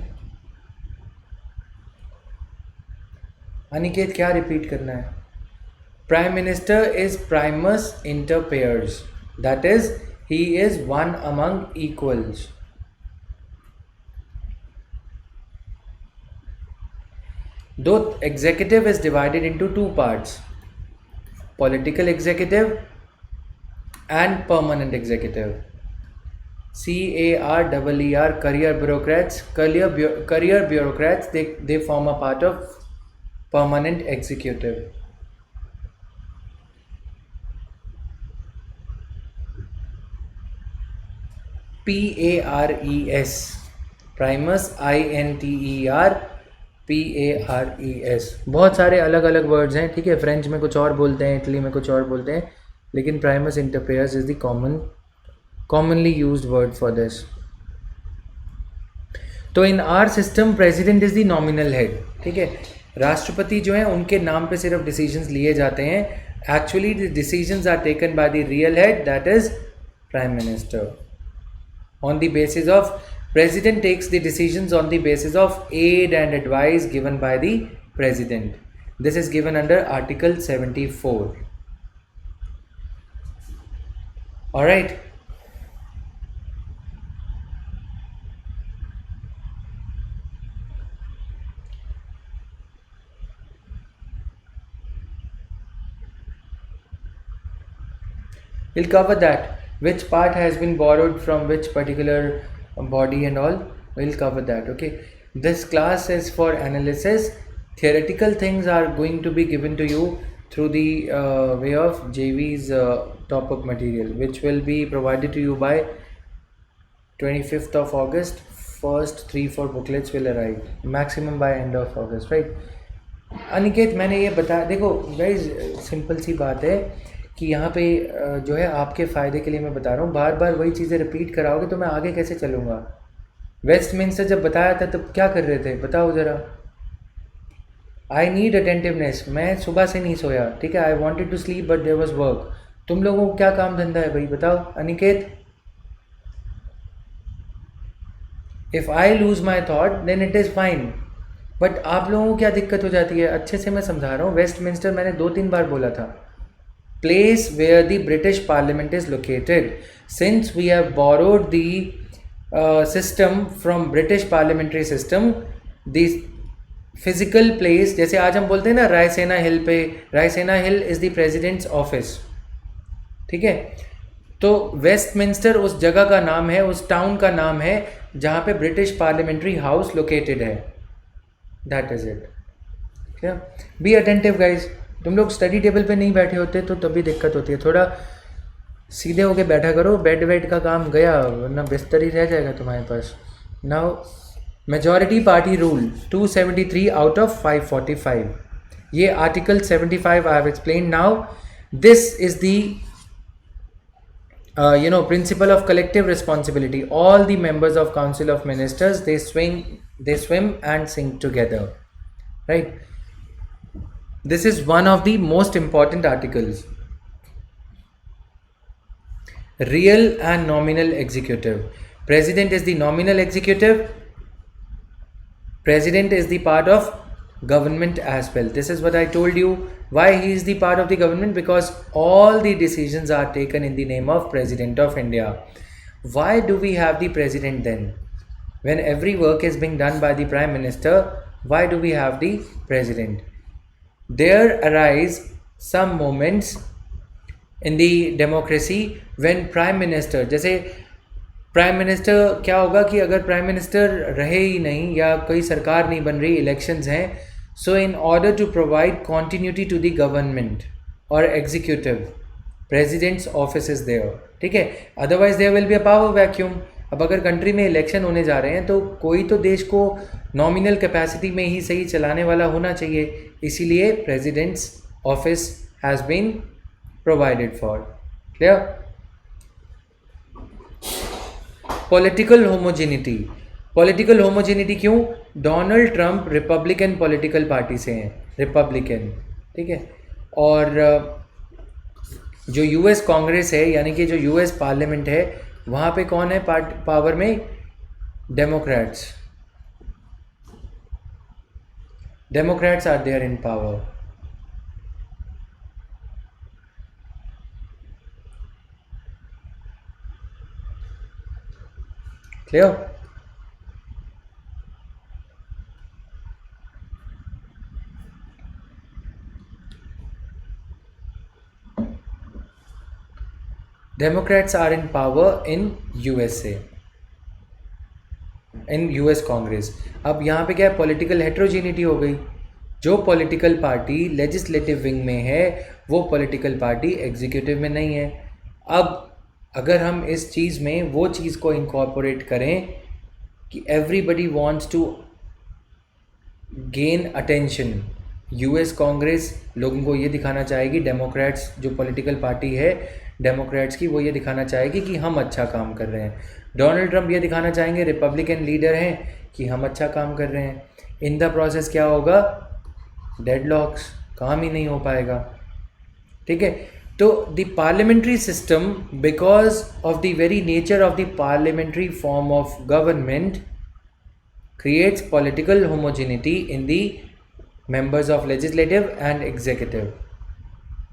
अनिकेत क्या रिपीट करना है? Prime minister is primus inter pares, that is he is one among equals. दो executive is divided into two parts, political executive and permanent executive. CAREER, career bureaucrats. Career bureaucrats, they form a part of permanent executive. PARES, primus, INTER, PARES. बहुत सारे अलग अलग words हैं, ठीक है. French में कुछ और बोलते हैं, इटली में कुछ और बोलते हैं, लेकिन Primus inter pairs is the commonly used word for this. तो in our system president is the nominal head. ठीक है. राष्ट्रपति जो है उनके नाम पे सिर्फ decisions लिए जाते हैं. Actually the decisions are taken by the real head, that is prime minister. On the basis of, president takes the decisions on the basis of aid and advice given by the president. This is given under Article 74. All right. We'll cover that. Which part has been borrowed from which particular body and all. We'll cover that. Okay. This class is for analysis. Theoretical things are going to be given to you through the way of JV's top-up material, which will be provided to you by 25th of August. First 3-4 booklets will arrive. Maximum by end of August, right? Aniket, मैंने ये बताया, देखो very simple सी बात है कि यहाँ पे जो है आपके फ़ायदे के लिए मैं बता रहा हूँ. बार बार वही चीज़ें रिपीट कराओगे तो मैं आगे कैसे चलूँगा? वेस्टमिंस्टर जब बताया था तब क्या कर रहे थे बताओ ज़रा. I need attentiveness. मैं सुबह से नहीं सोया, ठीक है. I wanted to sleep but there was work. तुम लोगों को क्या काम धंधा है भाई, बताओ Aniket. If I lose my thought then it is fine, but आप लोगों को क्या दिक्कत हो जाती है? अच्छे से मैं समझा रहा हूँ. वेस्टमिंस्टर मैंने 2-3 बार बोला था. Place where the British Parliament is located. Since we have borrowed the system from British parliamentary system, the physical place, जैसे आज हम बोलते हैं ना रायसेना हिल पे, Raisena hill is the presidents office, ठीक है। तो वेस्टमिंस्टर उस जगह का नाम है, उस टाउन का नाम है जहाँ पे ब्रिटिश पार्लियामेंट्री हाउस लोकेटेड है। That is it. क्या, बी अटेंटिव गाइज। तुम लोग स्टडी टेबल पे नहीं बैठे होते तो तभी दिक्कत होती है, थोड़ा सीधे होके बैठा करो, बेड वेड का काम गया, वरना बिस्तर ही रह जाएगा तुम्हारे पास। Now majority party rule 273 out of 545, ये article 75 I have explain. Now this is the principle of collective responsibility. All the members of council of ministers, they swim and sing together, right? This is one of the most important articles. Real and nominal executive. President is the nominal executive. President is the part of government as well. This is what I told you. Why he is the part of the government? Because all the decisions are taken in the name of President of India. Why do we have the president then? When every work is being done by the Prime Minister, why do we have the president? There arise some moments in the democracy when Prime Minister, जैसे prime minister क्या होगा कि अगर prime minister रहे ही नहीं या कोई सरकार नहीं बन रही, इलेक्शंस हैं, so in order to provide continuity to the government और executive, president's office is there, ठीक है। Otherwise there will be a power vacuum. अब अगर कंट्री में इलेक्शन होने जा रहे हैं तो कोई तो देश को नॉमिनल कैपेसिटी में ही सही चलाने वाला होना चाहिए, इसीलिए president's office has been provided for. Clear? Political homogeneity. Political homogeneity क्यों? Donald Trump Republican political party से हैं, रिपब्लिकन, ठीक है। और जो यूएस कांग्रेस है, यानी कि जो यूएस पार्लियामेंट है, वहाँ पे कौन है पावर में? Democrats. Democrats are there in power. Clear? Democrats are in power in USA, in US Congress. अब यहाँ पे क्या है? पॉलिटिकल हेट्रोजेनिटी हो गई। जो पॉलिटिकल पार्टी लेजिस्लेटिव विंग में है वो पॉलिटिकल पार्टी एग्जीक्यूटिव में नहीं है। अब अगर हम इस चीज़ में वो चीज़ को इनकॉर्पोरेट करें कि everybody wants to gain attention, US Congress लोगों को ये दिखाना चाहेगी, डेमोक्रेट्स जो पॉलिटिकल पार्टी है डेमोक्रेट्स की, वो ये दिखाना चाहेगी कि हम अच्छा काम कर रहे हैं। डोनाल्ड ट्रंप ये दिखाना चाहेंगे, रिपब्लिकन लीडर हैं, कि हम अच्छा काम कर रहे हैं। इन द प्रोसेस क्या होगा? डेडलॉक्स, काम ही नहीं हो पाएगा, ठीक है। तो the parliamentary system, because of the very nature of the parliamentary form of government, creates political homogeneity in the members of legislative and executive,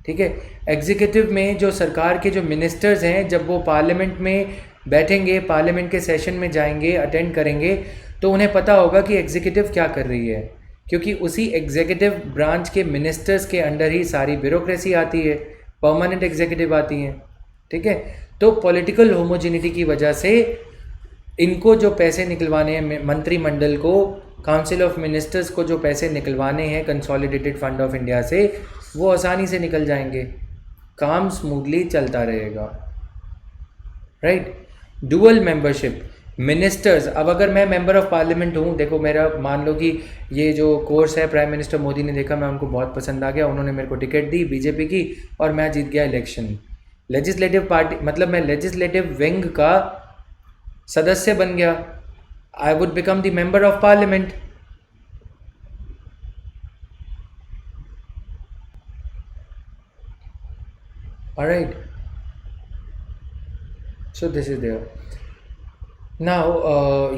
ठीक है। एग्जीक्यूटिव में जो सरकार के जो मिनिस्टर्स हैं, जब वो पार्लियामेंट में बैठेंगे, पार्लियामेंट के सेशन में जाएंगे, अटेंड करेंगे, तो उन्हें पता होगा कि एग्जीक्यूटिव क्या कर रही है, क्योंकि उसी एग्जीक्यूटिव ब्रांच के मिनिस्टर्स के अंडर ही सारी ब्यूरोक्रेसी आती है, परमानेंट एग्जीक्यूटिव आती हैं, ठीक है। तो पॉलिटिकल होमोजेनिटी की वजह से इनको जो पैसे निकलवाने हैं, मंत्रिमंडल को, काउंसिल ऑफ मिनिस्टर्स को जो पैसे निकलवाने हैं कंसोलिडेटेड फंड ऑफ इंडिया से, वो आसानी से निकल जाएंगे, काम स्मूथली चलता रहेगा, राइट। डुअल मेंबरशिप, मिनिस्टर्स, अब अगर मैं मेंबर ऑफ पार्लियामेंट हूँ, देखो मेरा मान लो कि ये जो कोर्स है प्राइम मिनिस्टर मोदी ने देखा, मैं उनको बहुत पसंद आ गया, उन्होंने मेरे को टिकट दी बीजेपी की और मैं जीत गया इलेक्शन। लेजिस्लेटिव पार्टी मतलब मैं लेजिस्लेटिव विंग का सदस्य बन गया, I would become the member of parliament. Alright, so this is there. Now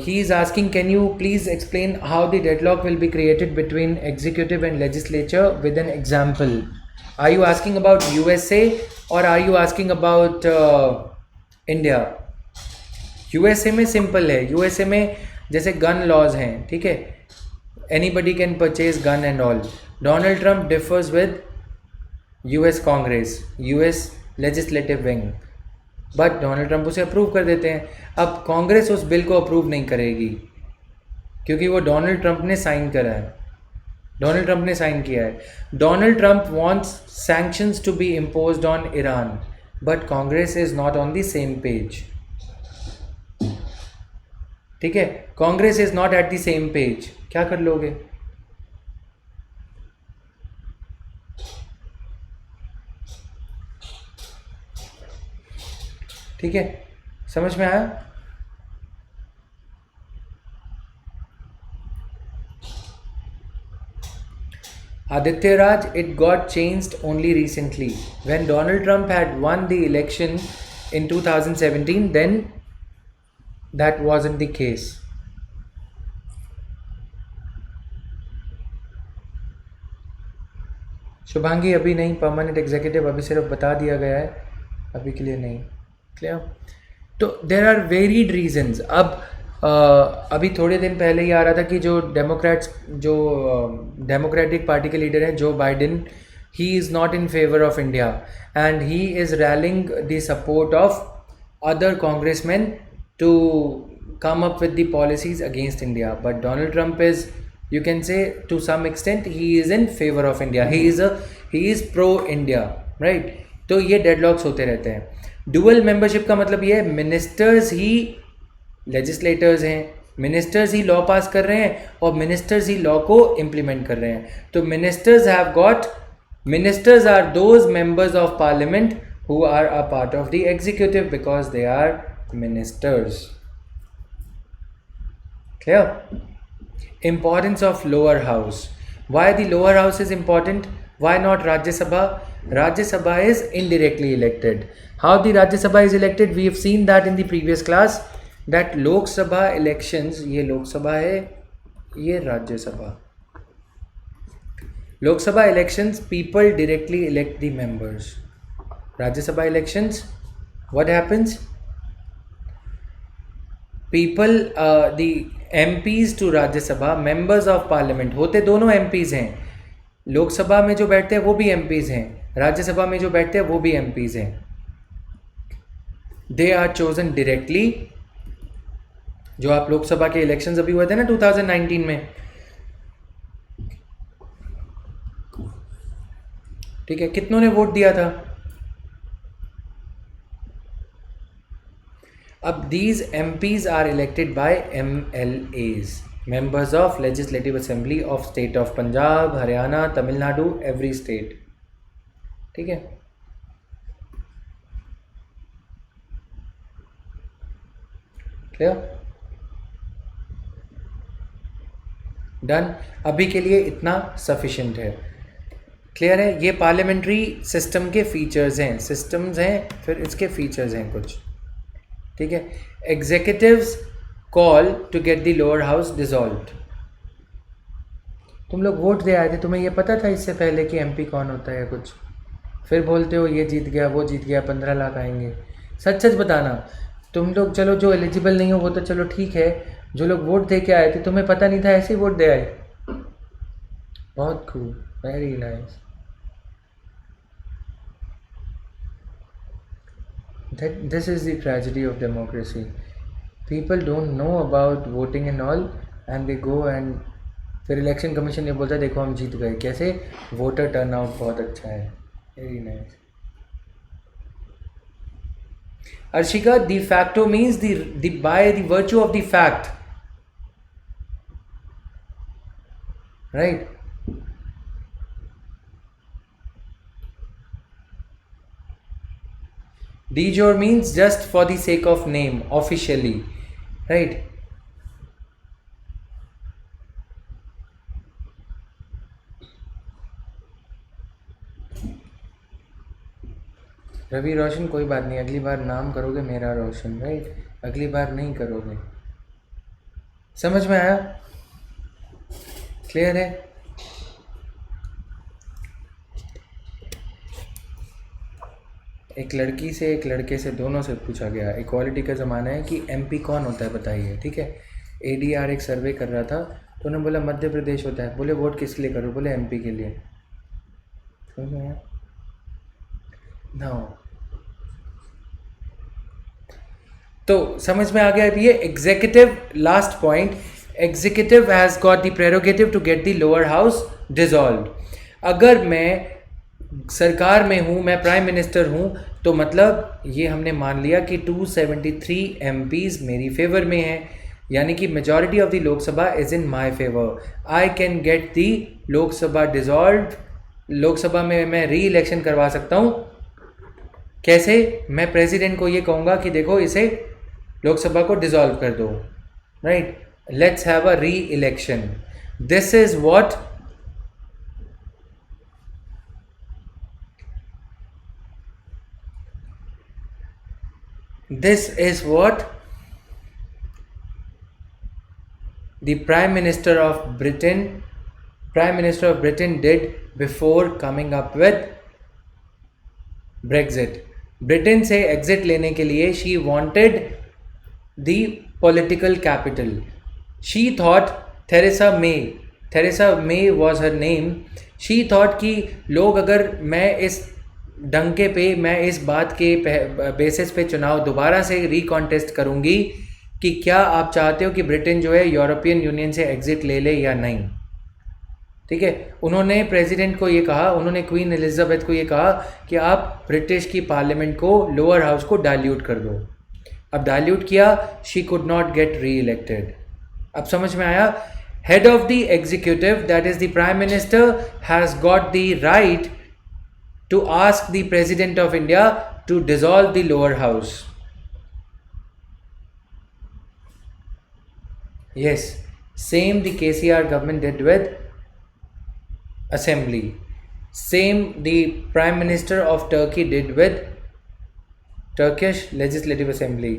he is asking, can you please explain how the deadlock will be created between executive and legislature with an example? Are you asking about USA or are you asking about India? USA में simple है, USA में जैसे gun laws हैं, ठीक है, anybody can purchase gun and all. Donald Trump differs with US Congress, US legislative wing, but Donald Trump उसे approve कर देते हैं. अब कांग्रेस उस बिल को अप्रूव नहीं करेगी क्योंकि वो डोनाल्ड ट्रंप ने साइन करा है, डोनाल्ड ट्रंप ने साइन किया है. Donald Trump wants sanctions to be imposed on Iran, but Congress is not on the same page. ठीक है, Congress is not at the same page. क्या कर लोगे? ठीक है, समझ में आया? Aditya Raj, it got changed only recently. When Donald Trump had won the election in 2017, then that wasn't the case. Shubhangi अभी नहीं, परमानेंट एग्जीक्यूटिव अभी सिर्फ बता दिया गया है, अभी के लिए नहीं. क्लियर? तो देर आर वेरीड रीजन्स. अब अभी थोड़े दिन पहले ही आ रहा था कि जो डेमोक्रेटिक पार्टी के लीडर हैं Joe Biden, he is not in favour of India and he is rallying the support of other congressman to come up with the policies against India. But Donald Trump is, you can say to some extent, he is in favor of India. He is pro India, right? तो ये deadlocks होते रहते हैं. Dual membership का मतलब ये है ministers ही लेजिस्लेटर्स हैं, मिनिस्टर्स ही लॉ पास कर रहे हैं और मिनिस्टर्स ही लॉ को इम्प्लीमेंट कर रहे हैं. तो ministers are those members of parliament who are a part of the executive because they are ministers. Clear? Importance of lower house. Why the lower house is important? Why not Rajya Sabha? Rajya Sabha is indirectly elected. How the Rajya Sabha is elected? We have seen that in the previous class. That Lok Sabha elections, ये Lok Sabha है, ये Rajya Sabha. Lok Sabha elections, people directly elect the members. Rajya Sabha elections, what happens? People, the MPs to Rajya Sabha, members of parliament, होते दोनों MPs हैं. लोकसभा में जो बैठते हैं वो भी MPs हैं, राज्यसभा में जो बैठते हैं वो भी MPs हैं. They are chosen directly. जो आप लोकसभा के इलेक्शंस अभी हुए थे ना 2019 में, ठीक है, कितनों ने वोट दिया था? अब these MPs are elected by MLAs, members of Legislative Assembly of State of Punjab, Haryana, Tamil Nadu, every state. ठीक है, क्लियर? डन. अभी के लिए इतना सफिशिएंट है. क्लियर है? ये पार्लियामेंट्री सिस्टम के फीचर्स हैं, सिस्टम्स हैं, फिर इसके फीचर्स हैं कुछ. ठीक है. Executives call to get the lower house dissolved. तुम लोग वोट दे आए थे, तुम्हें ये पता था इससे पहले कि एमपी कौन होता है या कुछ? फिर बोलते हो ये जीत गया, वो जीत गया, 15 लाख आएंगे. सच सच बताना. तुम लोग चलो जो एलिजिबल नहीं हो वो तो चलो ठीक है, जो लोग वोट दे के आए थे तुम्हें पता नहीं था, ऐसे ही वोट दे आए. बहुत खूब, very nice. This is the tragedy of democracy. People don't know about voting and all, and they go and फिर इलेक्शन कमीशन ये बोलता है देखो हम जीत गए. कैसे? वोटर टर्नआउट बहुत अच्छा है. Very nice. Arshika, de facto means the by the virtue of the fact, right? De jure means just for the sake of name, officially, right? Ravi Roshan, कोई बात नहीं, अगली बार नाम करोगे मेरा रोशन, राइट? अगली बार नहीं करोगे. समझ में आया? क्लियर है? एक लड़की से एक लड़के से दोनों से पूछा गया, इक्वालिटी का ज़माना है, कि एमपी कौन होता है बताइए. ठीक है. ADR एक सर्वे कर रहा था तो उन्होंने बोला मध्य प्रदेश होता है। बोले वोट किस लिए करो? बोले एमपी के लिए। समझ में आया? नाउ तो समझ में आ गया। ये executive, last point, executive has got the prerogative to get the lower house dissolved. अगर मैं सरकार में हूँ, मैं प्राइम मिनिस्टर हूँ, तो मतलब ये हमने मान लिया कि 273 एमपीज मेरी फेवर में हैं, यानी कि majority of the Lok Sabha is in my favour. I can get the Lok Sabha dissolved. Lok Sabha में मैं री इलेक्शन करवा सकता हूँ। कैसे? मैं प्रेसिडेंट को ये कहूँगा कि देखो इसे लोकसभा को डिसॉल्व कर दो, राइट? लेट्स हैव अ री election. This is what the Prime Minister of Britain did before coming up with Brexit. Britain से एग्जिट लेने के लिए she wanted the political capital. She thought Theresa May was her name. She thought कि लोग, अगर मैं इस डंके पे, मैं इस बात के बेसिस पे चुनाव दोबारा से रिकॉन्टेस्ट करूँगी कि क्या आप चाहते हो कि ब्रिटेन जो है यूरोपियन यूनियन से एग्जिट ले ले या नहीं, ठीक है? उन्होंने प्रेसिडेंट को ये कहा, उन्होंने क्वीन एलिजाबेथ को ये कहा कि आप ब्रिटिश की पार्लियामेंट को, लोअर हाउस को डाइल्यूट कर दो। अब डाइल्यूट किया, she could not get re elected. अब समझ में आया? Head of the executive, that is the prime minister, has got the right to ask the president of India to dissolve the lower house. Yes, same the KCR government did with assembly. Same the Prime Minister of Turkey did with Turkish Legislative Assembly.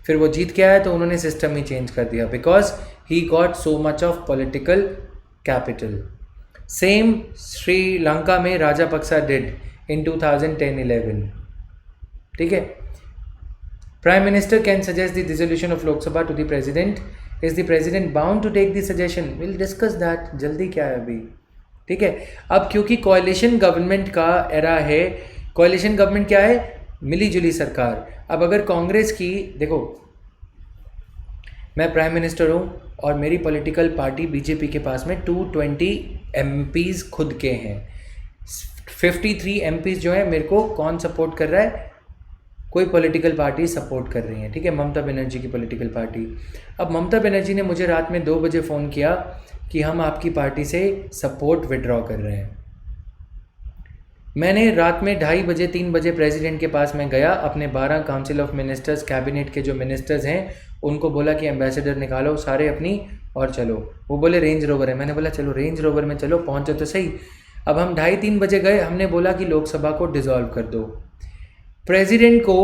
फिर वो जीत के आया तो उन्होंने system ही change कर दिया because he got so much of political capital. Same Sri Lanka में Rajapaksa did in 2010-11. ठीक है? Prime Minister can suggest the dissolution of Lok Sabha to the President. Is the President bound to take the suggestion? We'll discuss that. जल्दी क्या है अभी, ठीक है? अब क्योंकि कोalition गवर्नमेंट का एरा है, कोalition गवर्नमेंट क्या है? मिली जुली सरकार। अब अगर कांग्रेस की, देखो मैं प्राइम मिनिस्टर हूँ और मेरी पॉलिटिकल पार्टी बीजेपी के पास में 220 एमपीज़ खुद के हैं। 53 एमपीज़ जो है मेरे को कौन सपोर्ट कर रहा है? कोई पॉलिटिकल पार्टी सपोर्ट कर रही है, ठीक है? ममता बनर्जी की पॉलिटिकल पार्टी। अब ममता बनर्जी ने मुझे रात में 2 बजे फ़ोन किया कि हम आपकी पार्टी से सपोर्ट विड्रॉ कर रहे हैं। मैंने रात में 2:30 बजे 3 बजे प्रेसिडेंट के पास में गया, अपने 12 काउंसिल ऑफ मिनिस्टर्स, कैबिनेट के जो मिनिस्टर्स हैं उनको बोला कि एम्बेसडर निकालो सारे अपनी और चलो। वो बोले रेंज रोवर है। मैंने बोला चलो रेंज रोवर में चलो, पहुँचो तो सही। अब हम 2:30-3 बजे गए, हमने बोला कि लोकसभा को डिसॉल्व कर दो। प्रेसिडेंट को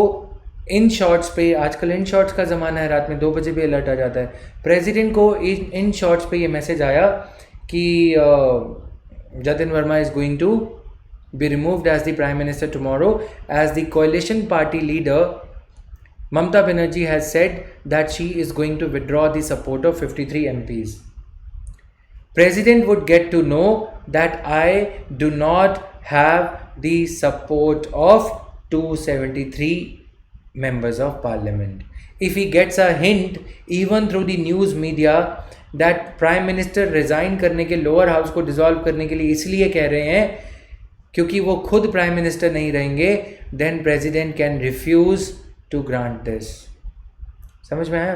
इन शॉर्ट्स पे, आजकल इन शॉर्ट्स का ज़माना है, रात में 2 बजे भी अलर्ट आ जाता है। प्रेसिडेंट को इन शॉर्ट्स पे ये मैसेज आया कि Jatin Verma is going to be removed as the prime minister tomorrow as the coalition party leader Mamata Banerjee has said that she is going to withdraw the support of 53 MPs. President would get to know that I do not have the support of 273 members of parliament. If he gets a hint even through the news media that prime minister resign करने के, lower house को dissolve करने के लिए इसलिए कह रहे हैं क्योंकि वो खुद prime minister नहीं रहेंगे, then president can refuse to grant this. समझ में आया?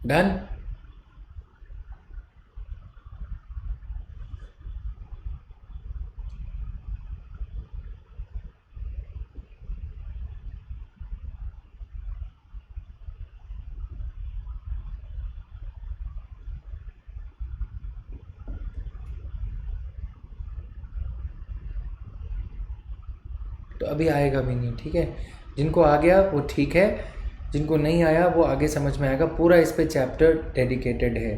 डन? तो अभी आएगा भी नहीं, ठीक है? जिनको आ गया वो ठीक है, जिनको नहीं आया वो आगे समझ में आएगा। पूरा इस पे चैप्टर डेडिकेटेड है।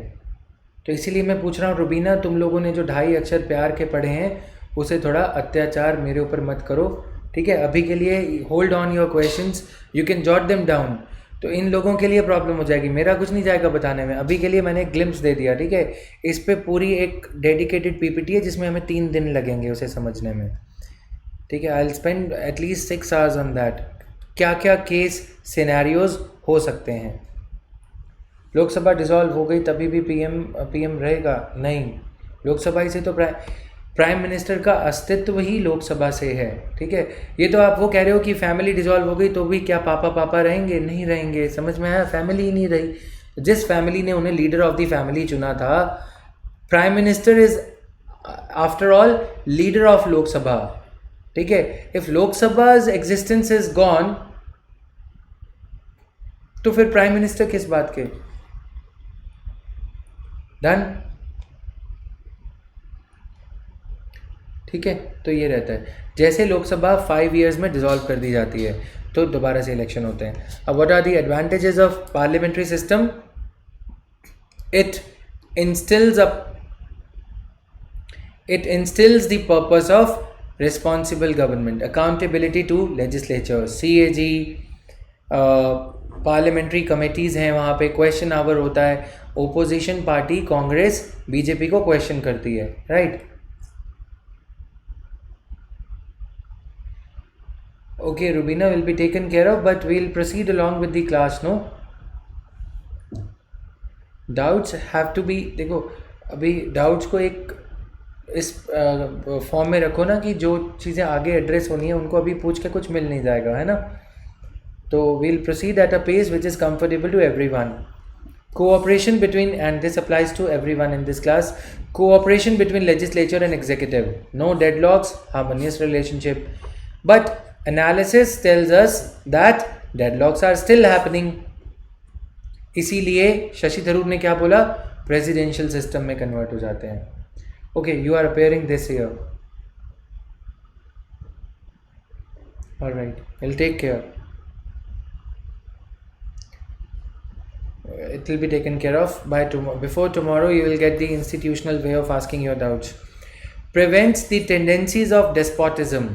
तो इसीलिए मैं पूछ रहा हूँ रुबीना, तुम लोगों ने जो 2.5 अक्षर प्यार के पढ़े हैं उसे थोड़ा अत्याचार मेरे ऊपर मत करो, ठीक है। अभी के लिए hold on your questions, you can jot them down. तो इन लोगों के लिए प्रॉब्लम हो जाएगी, मेरा कुछ नहीं जाएगा बताने में। अभी के लिए मैंने एक ग्लिम्स दे दिया, ठीक है। इस पे पूरी एक डेडिकेटेड पीपीटी है जिसमें हमें 3 दिन लगेंगे उसे समझने में, ठीक है। I will spend at least 6 hours on that. क्या क्या केस सिनेरियोज हो सकते हैं। लोकसभा डिसॉल्व हो गई तभी भी पीएम रहेगा? नहीं, लोकसभा ही से तो प्राइम मिनिस्टर का अस्तित्व ही लोकसभा से है, ठीक है। ये तो आप वो कह रहे हो कि फैमिली डिसॉल्व हो गई तो भी क्या पापा पापा रहेंगे? नहीं रहेंगे, समझ में आया? फैमिली ही नहीं रही। जिस फैमिली ने उन्हें लीडर ऑफ द फैमिली चुना था, prime minister is after all leader of Lok Sabha, ठीक है। इफ लोकसभाज एग्जिस्टेंस इज गॉन तो फिर प्राइम मिनिस्टर किस बात के? डन, ठीक है। तो ये रहता है, जैसे लोकसभा 5 इयर्स में डिसॉल्व कर दी जाती है तो दोबारा से इलेक्शन होते हैं। अब what are the advantages of parliamentary system? It instils the purpose of responsible government, accountability to legislature, CAG, parliamentary committees हैं, वहाँ पे क्वेश्चन आवर होता है। ओपोजिशन पार्टी कांग्रेस बीजेपी को क्वेश्चन करती है, right. Okay, Rubina will be taken care of, but we'll proceed along with the class, no? Doubts have to be, देखो अभी डाउट्स को एक इस फॉर्म में रखो ना कि जो चीज़ें आगे एड्रेस होनी है उनको अभी पूछ के कुछ मिल नहीं जाएगा, है ना। तो we'll proceed at a pace which is comfortable to everyone. Cooperation between, and this applies to everyone in this class, cooperation between legislature and executive, no deadlocks, harmonious relationship. But analysis tells us that deadlocks are still happening. इसीलिए शशि थरूर ने क्या बोला? Presidential system में convert हो जाते हैं। Okay, you are appearing this year, alright, will take care, it will be taken care of by tomorrow. Before tomorrow you will get the institutional way of asking your doubts. Prevents the tendencies of despotism.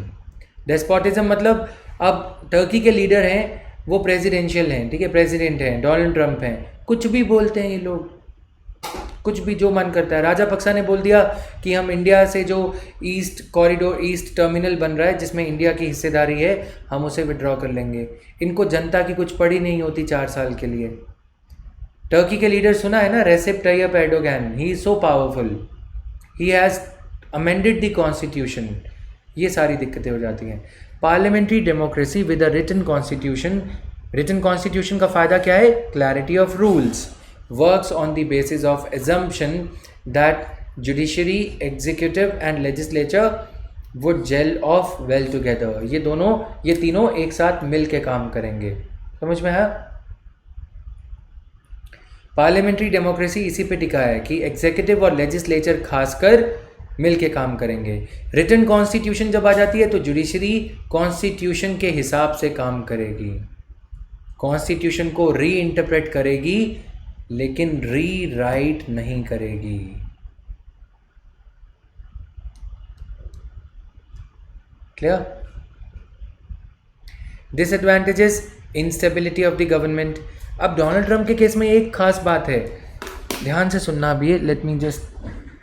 Despotism मतलब अब Turkey के leader हैं, वो presidential हैं, ठीक है, president हैं, Donald Trump हैं, कुछ भी बोलते हैं ये लोग, कुछ भी जो मन करता है। राजापक्सा ने बोल दिया कि हम इंडिया से जो ईस्ट कॉरिडोर, ईस्ट टर्मिनल बन रहा है जिसमें इंडिया की हिस्सेदारी है, हम उसे विड्रॉ कर लेंगे। इनको जनता की कुछ पड़ी नहीं होती 4 साल के लिए। टर्की के लीडर सुना है ना, Recep Tayyip Erdogan, he is so powerful, he has amended the constitution. ये सारी दिक्कतें हो जाती हैं। Parliamentary democracy with a written constitution, written constitution का फ़ायदा क्या है? Clarity of rules, works on the basis of assumption that judiciary, executive and legislature would gel of well together. ये तीनों एक साथ मिल के काम करेंगे, समझ में आया? पार्लियामेंट्री डेमोक्रेसी इसी पे टिका है कि एग्जीक्यूटिव और लेजिस्लेचर खासकर मिल के काम करेंगे। रिटन कॉन्स्टिट्यूशन जब आ जाती है तो जुडिशरी कॉन्स्टिट्यूशन के हिसाब से काम करेगी, कॉन्स्टिट्यूशन को री इंटरप्रेट करेगी, लेकिन री राइट नहीं करेगी। Clear? Disadvantages, instability of the government. अब डोनाल्ड ट्रंप के केस में एक खास बात है, ध्यान से सुनना भी है। Let me just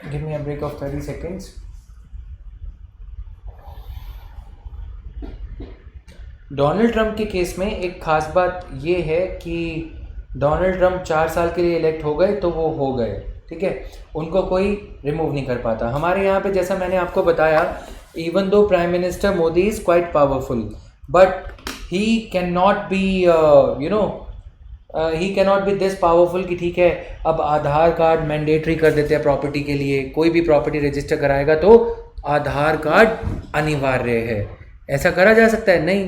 give me a break of 30 seconds. Donald Trump के केस में एक खास बात ये है कि डोनाल्ड ट्रंप 4 साल के लिए इलेक्ट हो गए तो वो हो गए, ठीक है, उनको कोई रिमूव नहीं कर पाता। हमारे यहाँ पे जैसा मैंने आपको बताया, even though prime minister Modi is quite powerful, but he can not be he can not be this powerful कि ठीक है अब आधार कार्ड मैंडेटरी कर देते हैं प्रॉपर्टी के लिए, कोई भी प्रॉपर्टी रजिस्टर कराएगा तो आधार कार्ड अनिवार्य है, ऐसा करा जा सकता है? नहीं,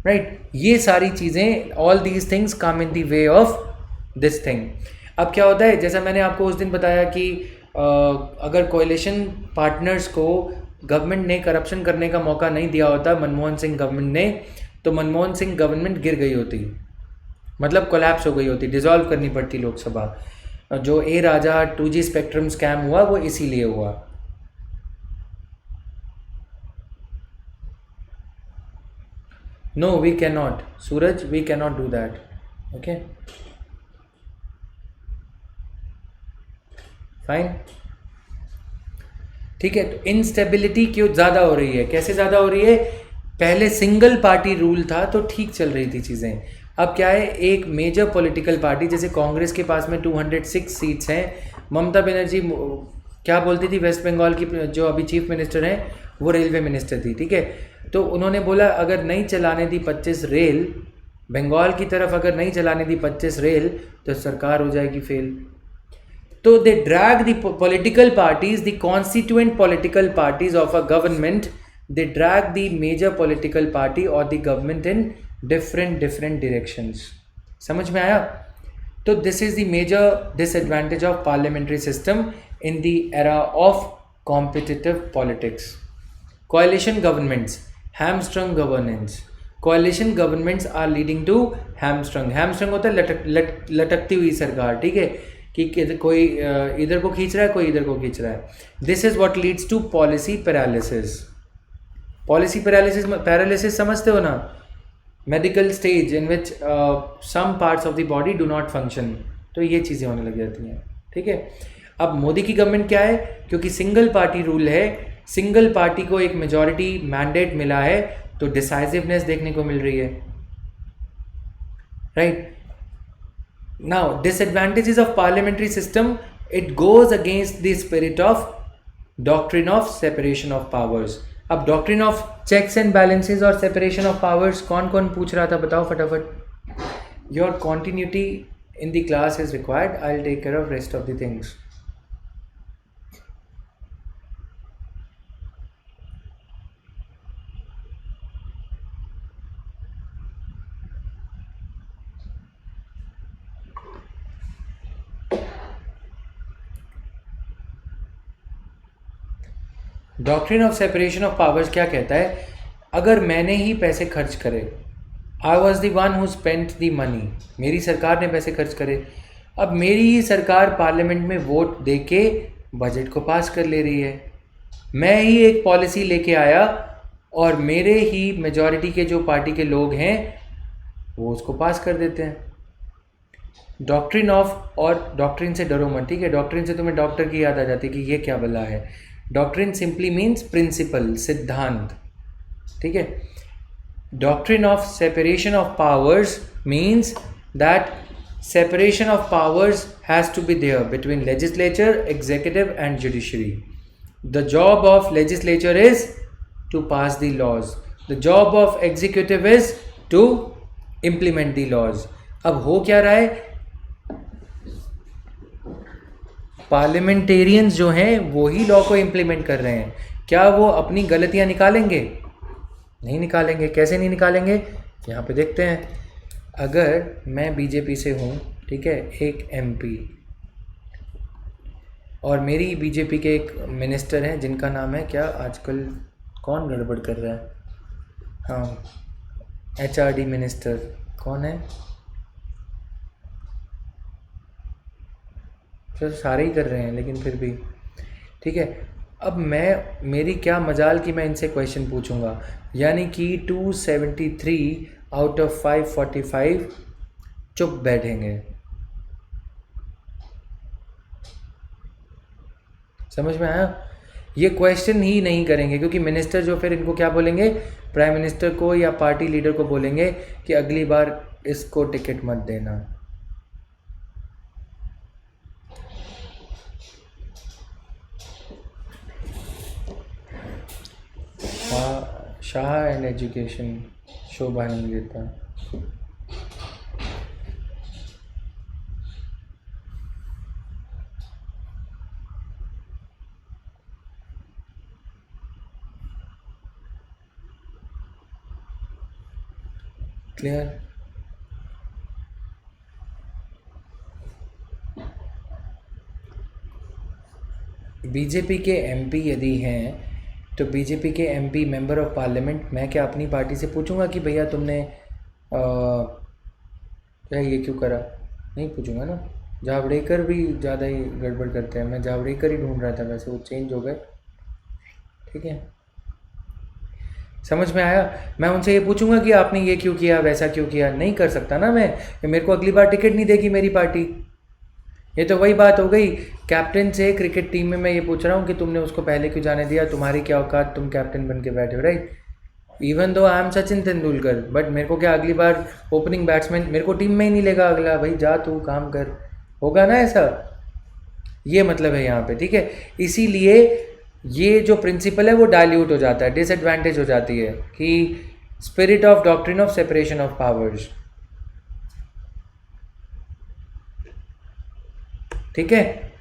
राइट। ये सारी चीज़ें, all these things come in the way of this thing. अब क्या होता है, जैसा मैंने आपको उस दिन बताया कि अगर कोएलिशन पार्टनर्स को गवर्नमेंट ने करप्शन करने का मौका नहीं दिया होता मनमोहन सिंह गवर्नमेंट ने, तो मनमोहन सिंह गवर्नमेंट गिर गई होती, मतलब कोलैप्स हो गई होती, डिसॉल्व करनी पड़ती लोकसभा। जो ए राजा 2G स्पेक्ट्रम स्कैम हुआ वो इसीलिए हुआ, No, we cannot. Suraj, we cannot do that. Okay? Fine. ठीक है. तो इंस्टेबिलिटी क्यों ज़्यादा हो रही है? कैसे ज़्यादा हो रही है? पहले सिंगल पार्टी रूल था तो ठीक चल रही थी चीज़ें. अब क्या है, एक मेजर पॉलिटिकल पार्टी जैसे कांग्रेस के पास में 206 सीट्स हैं. ममता बनर्जी क्या बोलती थी, वेस्ट बंगाल की जो अभी चीफ मिनिस्टर हैं, वो रेलवे मिनिस्टर थी. ठीक है, तो उन्होंने बोला अगर नहीं चलाने दी 25 रेल, बंगाल की तरफ अगर नहीं चलाने दी 25 रेल तो सरकार हो जाएगी फेल. तो they drag the political parties, the constituent political parties of a government, they drag the major political party और the government in different directions. समझ में आया? तो this is the major disadvantage of parliamentary system in the era of competitive politics. coalition governments, hamstrung governance. coalition governments are leading to hamstrung होता है लटकती हुई सरकार. ठीक है, कि कोई इधर को खींच रहा है, कोई इधर को खींच रहा है. This is what leads to policy paralysis. Policy paralysis समझते हो ना? Medical stage in which some parts of the body do not function. तो ये चीज़ें होने लग जाती हैं. ठीक है, अब मोदी की गवर्नमेंट क्या है, क्योंकि सिंगल पार्टी रूल है, सिंगल पार्टी को एक मेजॉरिटी मैंडेट मिला है, तो डिसाइसिवनेस देखने को मिल रही है. Right. Now disadvantages of parliamentary system, it goes against the spirit of doctrine of separation of powers. अब doctrine of checks and balances और सेपरेशन ऑफ पावर्स कौन कौन पूछ रहा था, बताओ फटाफट. Your continuity in the class is required. I will take care of rest of the things. Doctrine of separation of powers क्या कहता है? अगर मैंने ही पैसे खर्च करे, I was the one who spent the money, मेरी सरकार ने पैसे खर्च करे, अब मेरी ही सरकार पार्लियामेंट में वोट दे के बजट को पास कर ले रही है, मैं ही एक पॉलिसी लेके आया और मेरे ही मेजॉरिटी के जो पार्टी के लोग हैं वो उसको पास कर देते हैं. डॉक्ट्रिन ऑफ, और डॉक्ट्रिन से डरो मत. ठीक है, डॉक्ट्रिन से तुम्हें डॉक्टर की याद आ जाती है कि ये क्या बला है. डॉक्ट्रिन सिंपली मीन्स प्रिंसिपल, सिद्धांत. ठीक है, doctrine of separation of powers means that separation of powers has to be there between legislature, executive and judiciary. The job of legislature is to pass the laws. The job of executive is to implement the laws. अब हो क्या रहा है, parliamentarians जो हैं वो ही law को implement कर रहे हैं. क्या वो अपनी गलतियां निकालेंगे? नहीं निकालेंगे. कैसे नहीं निकालेंगे, यहाँ पे देखते हैं. अगर मैं बीजेपी से हूँ, ठीक है, एक एमपी, और मेरी बीजेपी के एक मिनिस्टर हैं जिनका नाम है क्या, आजकल कौन गड़बड़ कर रहा है, हाँ, एचआरडी मिनिस्टर कौन है, तो सारे ही कर रहे हैं लेकिन फिर भी ठीक है. अब मेरी क्या मजाल कि मैं इनसे क्वेश्चन पूछूंगा, यानी कि 273 आउट ऑफ 545 चुप बैठेंगे. समझ में आया? ये क्वेश्चन ही नहीं करेंगे, क्योंकि मिनिस्टर जो फिर इनको क्या बोलेंगे, प्राइम मिनिस्टर को या पार्टी लीडर को बोलेंगे कि अगली बार इसको टिकट मत देना. शाह एंड एजुकेशन शोभा नहीं देता. क्लियर? बीजेपी के एमपी यदि हैं तो बीजेपी के एमपी मेंबर ऑफ पार्लियामेंट, मैं क्या अपनी पार्टी से पूछूंगा कि भैया तुमने क्या ये क्यों करा? नहीं पूछूंगा ना. जावड़ेकर भी ज़्यादा ही गड़बड़ करते हैं. मैं जावड़ेकर ही ढूंढ रहा था, वैसे वो चेंज हो गए. ठीक है, समझ में आया? मैं उनसे ये पूछूंगा कि आपने ये क्यों किया, वैसा क्यों किया? नहीं कर सकता ना मैं, मेरे को अगली बार टिकट नहीं देगी मेरी पार्टी। ये तो वही बात हो गई, कैप्टन से क्रिकेट टीम में मैं ये पूछ रहा हूँ कि तुमने उसको पहले क्यों जाने दिया, तुम्हारी क्या औकात, तुम कैप्टन बन के बैठे हो, right? Even though I am Sachin Tendulkar, but मेरे को क्या अगली बार ओपनिंग बैट्समैन मेरे को टीम में ही नहीं लेगा अगला, भाई जा तू काम कर, होगा ना ऐसा? ये मतलब है यहाँ पे, ठीक है? इसीलिए ये जो प्रिंसिपल है वो डाइल्यूट हो जाता है, डिसएडवांटेज हो जाती है कि spirit of doctrine of separation of powers, ठीक है?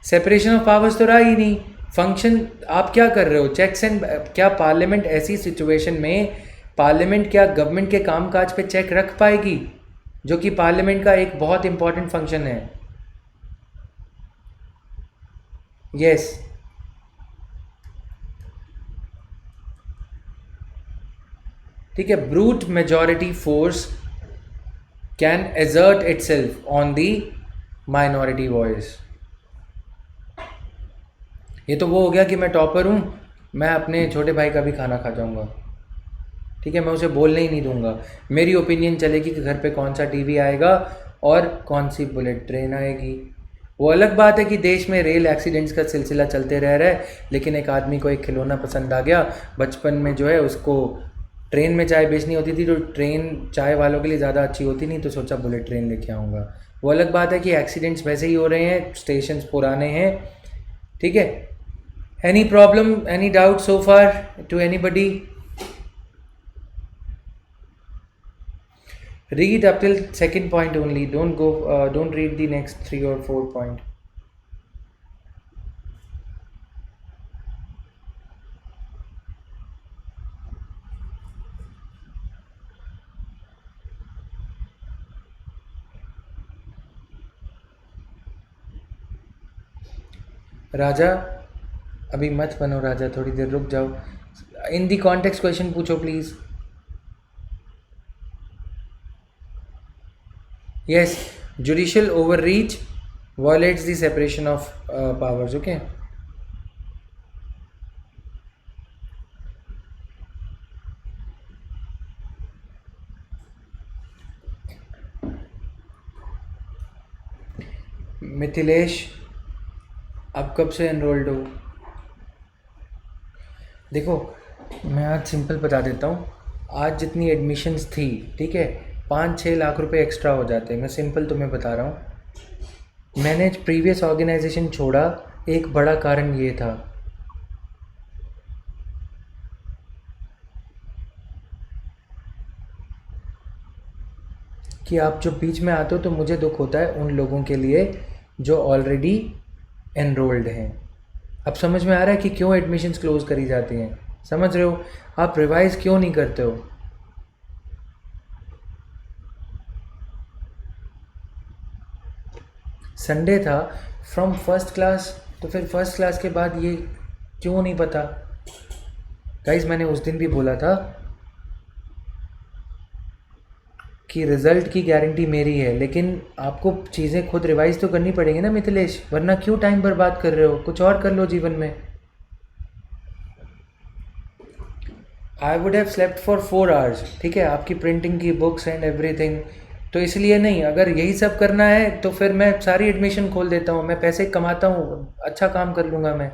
सेपरेशन ऑफ पावर्स तो रहा ही नहीं, फंक्शन आप क्या कर रहे हो, चेक्स एंड, क्या पार्लियामेंट ऐसी सिचुएशन में पार्लियामेंट क्या गवर्नमेंट के कामकाज पे चेक रख पाएगी, जो कि पार्लियामेंट का एक बहुत इंपॉर्टेंट फंक्शन है? यस, ठीक है? Brute majority force can assert itself on the minority voice. ये तो वो हो गया कि मैं टॉपर हूँ, मैं अपने छोटे भाई का भी खाना खा जाऊँगा, ठीक है? मैं उसे बोलने ही नहीं दूंगा, मेरी ओपिनियन चलेगी कि घर पे कौन सा टीवी आएगा और कौन सी बुलेट ट्रेन आएगी। वो अलग बात है कि देश में रेल एक्सीडेंट्स का सिलसिला चलते रह रहा है, लेकिन एक आदमी को एक खिलौना पसंद आ गया बचपन में, जो है उसको ट्रेन में चाय बेचनी होती थी तो ट्रेन चाय वालों के लिए ज़्यादा अच्छी होती नहीं, तो सोचा बुलेट ट्रेन लेके आऊँगा। वो अलग बात है कि एक्सीडेंट्स वैसे ही हो रहे हैं, स्टेशंस पुराने हैं, ठीक है? Any problem, any doubt so far to anybody? Read up till second point only, don't go, don't read the next 3 or 4 point. राजा अभी मत बनो राजा, थोड़ी देर रुक जाओ, इन दी कॉन्टेक्स्ट क्वेश्चन पूछो please. Yes, judicial overreach violates the separation of powers, okay? Mithilesh अब कब से एनरोल्ड हो? देखो मैं आज सिंपल बता देता हूँ, आज जितनी एडमिशन्स थी, ठीक है, 5-6 लाख रुपए एक्स्ट्रा हो जाते हैं, मैं सिंपल तुम्हें बता रहा हूँ। मैंने प्रीवियस ऑर्गेनाइजेशन छोड़ा, एक बड़ा कारण ये था कि आप जब बीच में आते हो तो मुझे दुख होता है उन लोगों के लिए जो ऑलरेडी एनरोल्ड हैं। अब समझ में आ रहा है कि क्यों एडमिशन्स क्लोज करी जाती हैं, समझ रहे हो? आप रिवाइज क्यों नहीं करते हो? संडे था, फ्रॉम फर्स्ट क्लास, तो फिर फर्स्ट क्लास के बाद ये क्यों नहीं पता? गाइज मैंने उस दिन भी बोला था कि रिज़ल्ट की गारंटी मेरी है, लेकिन आपको चीज़ें खुद रिवाइज तो करनी पड़ेंगी ना मिथिलेश, वरना क्यों टाइम बर्बाद कर रहे हो, कुछ और कर लो जीवन में। I would have slept for 4 hours, ठीक है, आपकी प्रिंटिंग की बुक्स एंड एवरीथिंग, तो इसलिए नहीं, अगर यही सब करना है तो फिर मैं सारी एडमिशन खोल देता हूँ, मैं पैसे कमाता हूँ, अच्छा काम कर लूँगा मैं।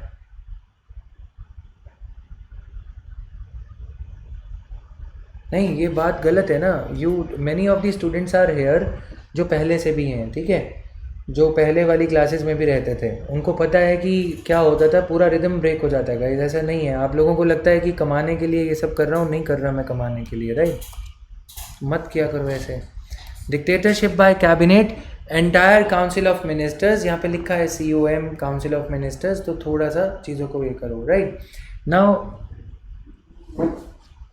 नहीं ये बात गलत है ना, many of the students are here जो पहले से भी हैं, ठीक है, जो पहले वाली क्लासेस में भी रहते थे, उनको पता है कि क्या होता था, पूरा रिदम ब्रेक हो जाता है गाइस, ऐसा नहीं है। आप लोगों को लगता है कि कमाने के लिए ये सब कर रहा हूँ, नहीं कर रहा मैं कमाने के लिए, राइट? मत किया करो ऐसे। Dictatorship by cabinet, entire council of ministers, यहाँ पे लिखा है COM काउंसिल ऑफ मिनिस्टर्स, तो थोड़ा सा चीज़ों को ये करो, राइट? नाउ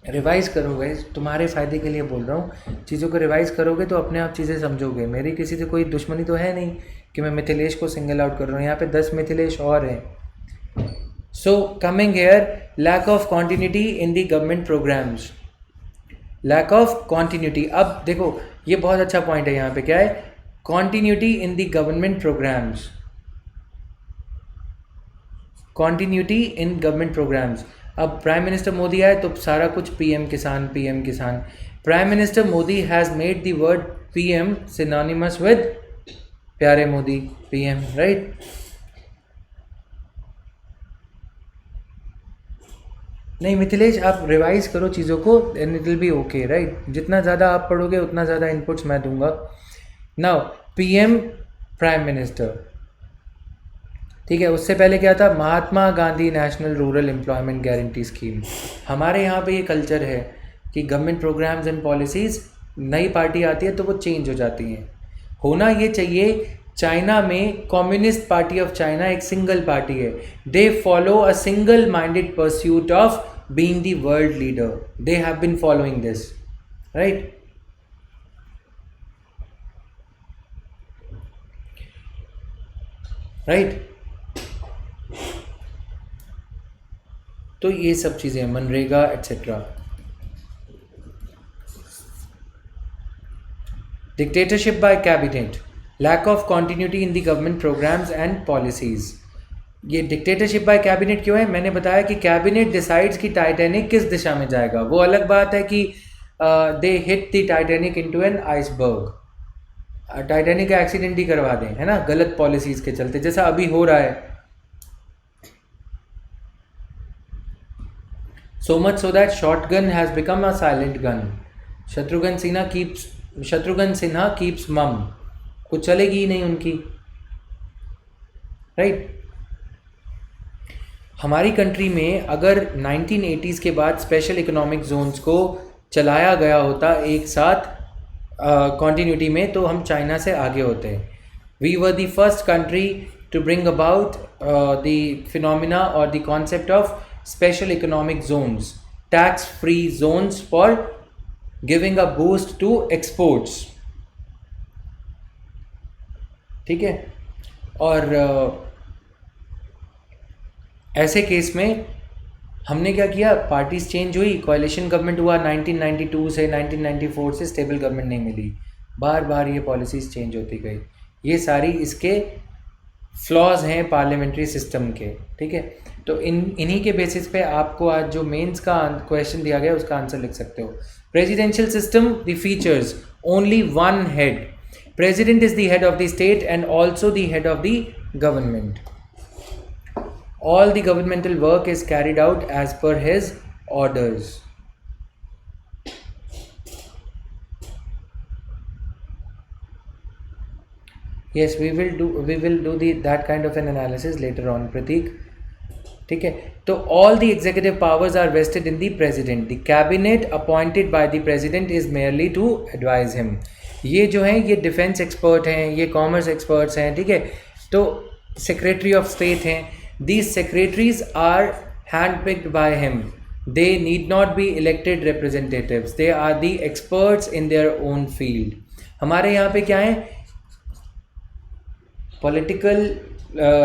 रिवाइज़ करो गाइस, तुम्हारे फ़ायदे के लिए बोल रहा हूँ, चीज़ों को रिवाइज़ करोगे तो अपने आप चीज़ें समझोगे। मेरी किसी से कोई दुश्मनी तो है नहीं कि मैं मिथिलेश को सिंगल आउट कर रहा हूँ, यहाँ पे 10 मिथिलेश और हैं। So coming here, lack of continuity in the government programmes, lack of continuity. अब देखो ये बहुत अच्छा पॉइंट है, यहाँ पे क्या है, continuity in the government programmes, continuity in government programmes. अब प्राइम मिनिस्टर मोदी आए तो सारा कुछ PM Kisan, PM Kisan. Prime minister Modi has made the word PM synonymous with प्यारे मोदी, पीएम, राइट. नहीं मिथिलेश, आप रिवाइज करो चीज़ों को and it will be okay, right. जितना ज़्यादा आप पढ़ोगे उतना ज़्यादा इनपुट्स मैं दूंगा. नाउ पीएम प्राइम मिनिस्टर, ठीक है. उससे पहले क्या था? Mahatma Gandhi national rural employment guarantee Scheme. हमारे यहाँ पे ये कल्चर है कि गवर्नमेंट प्रोग्राम्स एंड पॉलिसीज़, नई पार्टी आती है तो वो चेंज हो जाती हैं. होना ये चाहिए. चाइना में कम्युनिस्ट पार्टी ऑफ चाइना एक सिंगल पार्टी है. They follow a single minded pursuit of being the world leader. They have been following this, right. Right. तो ये सब चीज़ें, MNREGA et cetera. Dictatorship by cabinet, lack of continuity in the government programmes and policies. ये dictatorship by cabinet क्यों है? मैंने बताया कि कैबिनेट डिसाइड्स कि टाइटैनिक किस दिशा में जाएगा. वो अलग बात है कि they hit the Titanic into an iceberg. Titanic का एक्सीडेंट ही करवा दें, है ना, गलत पॉलिसीज़ के चलते, जैसा अभी हो रहा है. So much so that shotgun has become a silent gun. Shatrughan Sinha keeps mum. कुछ चलेगी ही नहीं उनकी, राइट. हमारी कंट्री में अगर 1980s के बाद स्पेशल इकोनॉमिक जोन्स को चलाया गया होता एक साथ कॉन्टिन्यूटी में, तो हम चाइना से आगे होते. We were the first country to bring about the phenomena और the concept of special economic zones, tax free zones for giving a boost to exports, ठीक है. और ऐसे केस में हमने क्या किया? पार्टीज चेंज हुई, कोalition गवर्नमेंट हुआ 1992 से, 1994 से स्टेबल गवर्नमेंट नहीं मिली. बार बार ये पॉलिसीज चेंज होती गई. ये सारी इसके फ्लॉज हैं पार्लियामेंट्री सिस्टम के, ठीक है. तो इन्हीं के बेसिस पे आपको आज जो मेंस का क्वेश्चन दिया गया उसका आंसर लिख सकते हो. Presidential system, the features, only one head. President is the head of the state and also the head of the government. All the governmental work is carried out as per his orders. Yes, we will do that kind of an analysis later on, Pratik. ठीक है. तो all the executive powers are vested in the president. The cabinet appointed by the president is merely to advise him. ये जो हैं ये defence expert हैं, ये commerce experts हैं, ठीक है. तो सेक्रेटरी ऑफ स्टेट हैं. These secretaries are handpicked by him. They need not be elected representatives. They are the experts in their own field. हमारे यहाँ पे क्या है? पॉलिटिकल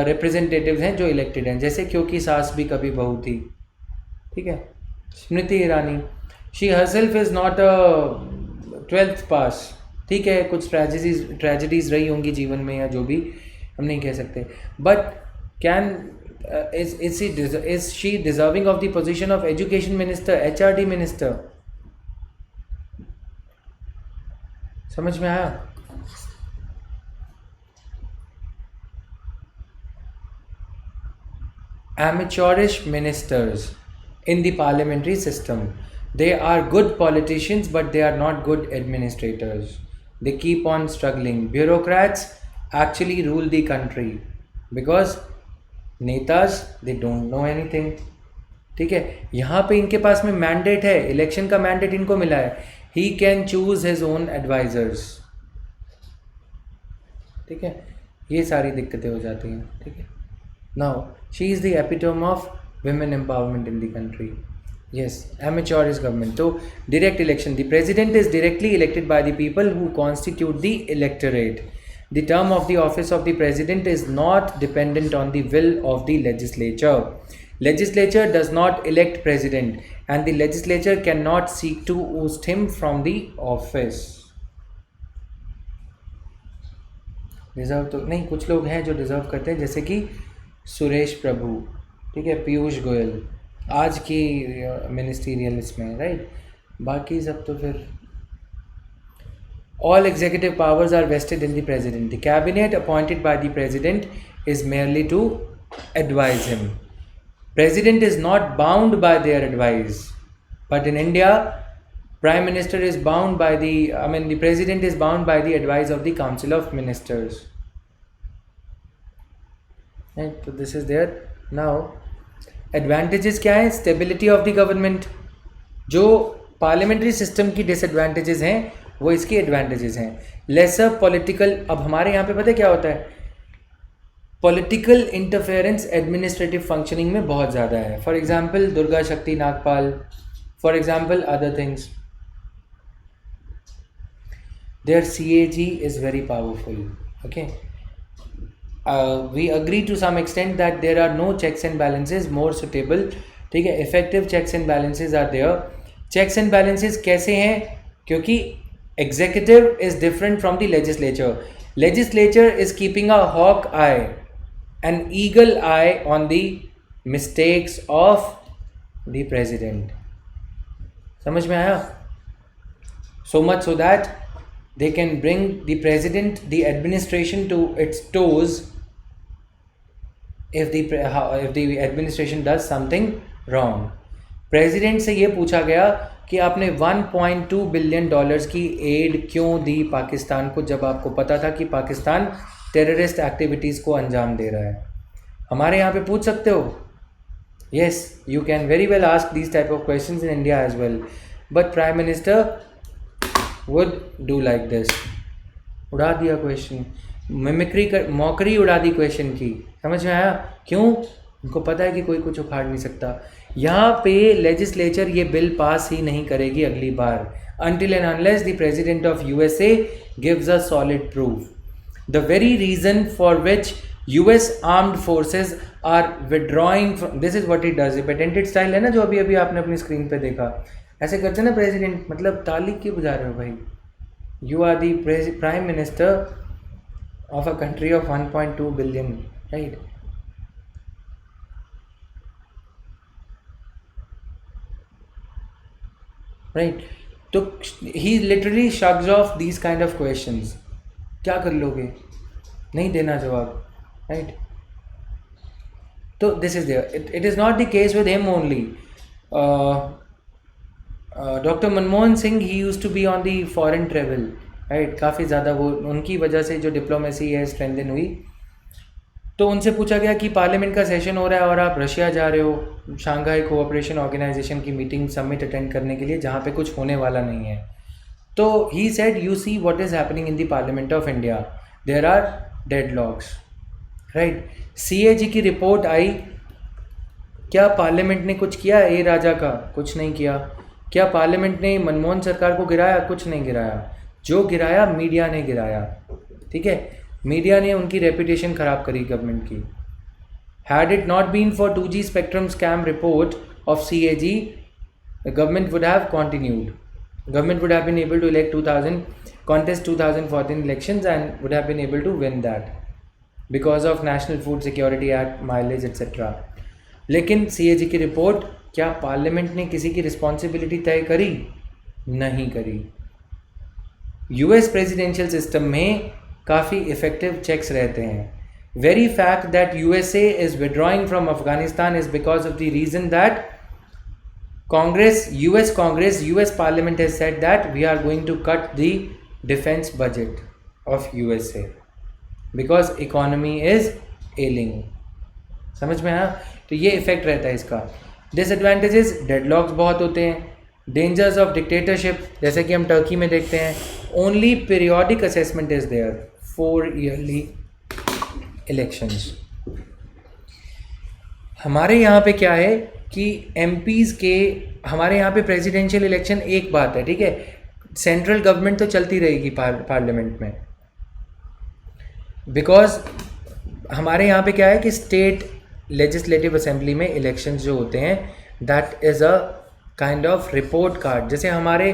रिप्रेजेंटेटिव्स हैं जो इलेक्टेड हैं, जैसे क्योंकि सास भी कभी बहू थी, ठीक है. Smriti Irani, she herself is not a 12th pass, ठीक है. कुछ ट्रेजेडीज रही होंगी जीवन में या जो भी, हम नहीं कह सकते. But can is she deserving of the position of education minister, HRD minister? समझ में आया? Amateurish ministers in the parliamentary system. They are good politicians, but they are not good administrators. They keep on struggling. Bureaucrats actually rule the country because netas, they don't know anything. ठीक है. यहाँ पे इनके पास में mandate है, election का mandate इनको मिला है. He can choose his own advisors. ठीक है. ये सारी दिक्कतें हो जाती हैं, ठीक है. Now, she is the epitome of women empowerment in the country. Yes, amateurish government. So, direct election. The president is directly elected by the people who constitute the electorate. The term of the office of the president is not dependent on the will of the legislature. Legislature does not elect president, and the legislature cannot seek to oust him from the office. Deserve तो नहीं, कुछ लोग हैं जो deserve करते हैं, जैसे कि सुरेश प्रभु, ठीक है, पीयूष गोयल, आज की मिनिस्टीरियल इसमें, राइट। बाकी सब तो फिर all executive powers are vested in the president. The cabinet appointed by the president is merely to advise him. President is not bound by their advice. But in India, prime minister is bound by the president is bound by the advice of the council of ministers. Right, so this is there. Now advantages क्या है? Stability of the government. जो parliamentary system की disadvantages हैं वो इसकी advantages हैं. Lesser political. अब हमारे यहाँ पे पता है क्या होता है? पॉलिटिकल इंटरफेरेंस एडमिनिस्ट्रेटिव फंक्शनिंग में बहुत ज़्यादा है. For example Durga Shakti Nagpal, for example other things. There CAG is very powerful. Okay, we agree to some extent that there are no checks and balances more suitable. ठीक है, effective checks and balances are there. Checks and balances कैसे हैं? क्योंकि executive is different from the legislature. Legislature is keeping a hawk eye, an eagle eye on the mistakes of the president. समझ में आया? So much so that they can bring the president, the administration to its toes if the administration does something wrong. President से ये पूछा गया कि आपने 1.2 billion dollars की एड क्यों दी पाकिस्तान को, जब आपको पता था कि पाकिस्तान टेररिस्ट एक्टिविटीज़ को अंजाम दे रहा है. हमारे यहाँ पे पूछ सकते हो. Yes, you can very well ask these type of questions in India as well, but prime minister would do like this. उड़ा दिया क्वेश्चन, मिमिक्री कर, मॉकरी उड़ा दी क्वेश्चन की. समझ में आया? क्यों? उनको पता है कि कोई कुछ उखाड़ नहीं सकता. यहाँ पे लेजिस्लेचर ये बिल पास ही नहीं करेगी अगली बार, until and unless the president of USA gives a solid proof. The very reason for which US armed forces are withdrawing from, this is what it does. ये patented style है ना जो अभी अभी आपने अपनी स्क्रीन पे देखा, ऐसे करते ना प्रेसिडेंट. मतलब ताली क्यों बजा रहे हो भाई? You are the prime minister of a country of 1.2 billion, right? Right. तो he literally shrugs off these kind of questions. क्या कर लोगे? नहीं देना जवाब, right? तो this is there. It is not the case with him only. Dr. Manmohan Singh, he used to be on the foreign travel, right? काफ़ी ज़्यादा वो, उनकी वजह से जो डिप्लोमेसी है स्ट्रेंथन हुई. तो उनसे पूछा गया कि पार्लियामेंट का सेशन हो रहा है और आप रशिया जा रहे हो शंघाई कोऑपरेशन ऑर्गेनाइजेशन की मीटिंग समिट अटेंड करने के लिए, जहाँ पे कुछ होने वाला नहीं है. तो he said, you see what is happening in the parliament of India, there are deadlocks, right. CAG की रिपोर्ट आई. क्या पार्लियामेंट ने कुछ किया? ए राजा का कुछ नहीं किया. क्या पार्लियामेंट ने मनमोहन सरकार को गिराया? कुछ नहीं गिराया. जो गिराया मीडिया ने गिराया. ठीक है, मीडिया ने उनकी रेपुटेशन ख़राब करी गवर्नमेंट की. Had it not been for 2G spectrum scam report of CAG, the government would have continued. Government would have been able to elect 2014 elections and would have been able to win that because of National Food Security Act, mileage etc. लेकिन CAG की report, क्या parliament ने किसी की responsibility तय करी? नहीं करी. US प्रेसिडेंशियल सिस्टम में काफ़ी इफ़ेक्टिव चेक्स रहते हैं. Very fact that USA is withdrawing from Afghanistan is because of the reason that US Parliament has said that we are going to cut the defense budget of USA because economy is ailing. समझ में आया? तो ये effect रहता है इसका. Disadvantages, deadlocks बहुत होते हैं. डेंजर्स ऑफ डिक्टेटरशिप, जैसे कि हम टर्की में देखते हैं, only periodic assessment is there, 4 yearly elections. हमारे यहाँ पे क्या है कि MPs के, हमारे यहाँ पे प्रेसिडेंशियल इलेक्शन एक बात है, ठीक है. सेंट्रल गवर्नमेंट तो चलती रहेगी पार्लियामेंट में, बिकॉज हमारे यहाँ पे क्या है कि स्टेट लेजिस्लेटिव असेंबली में इलेक्शंस जो होते हैं, that is a kind of report card. जैसे हमारे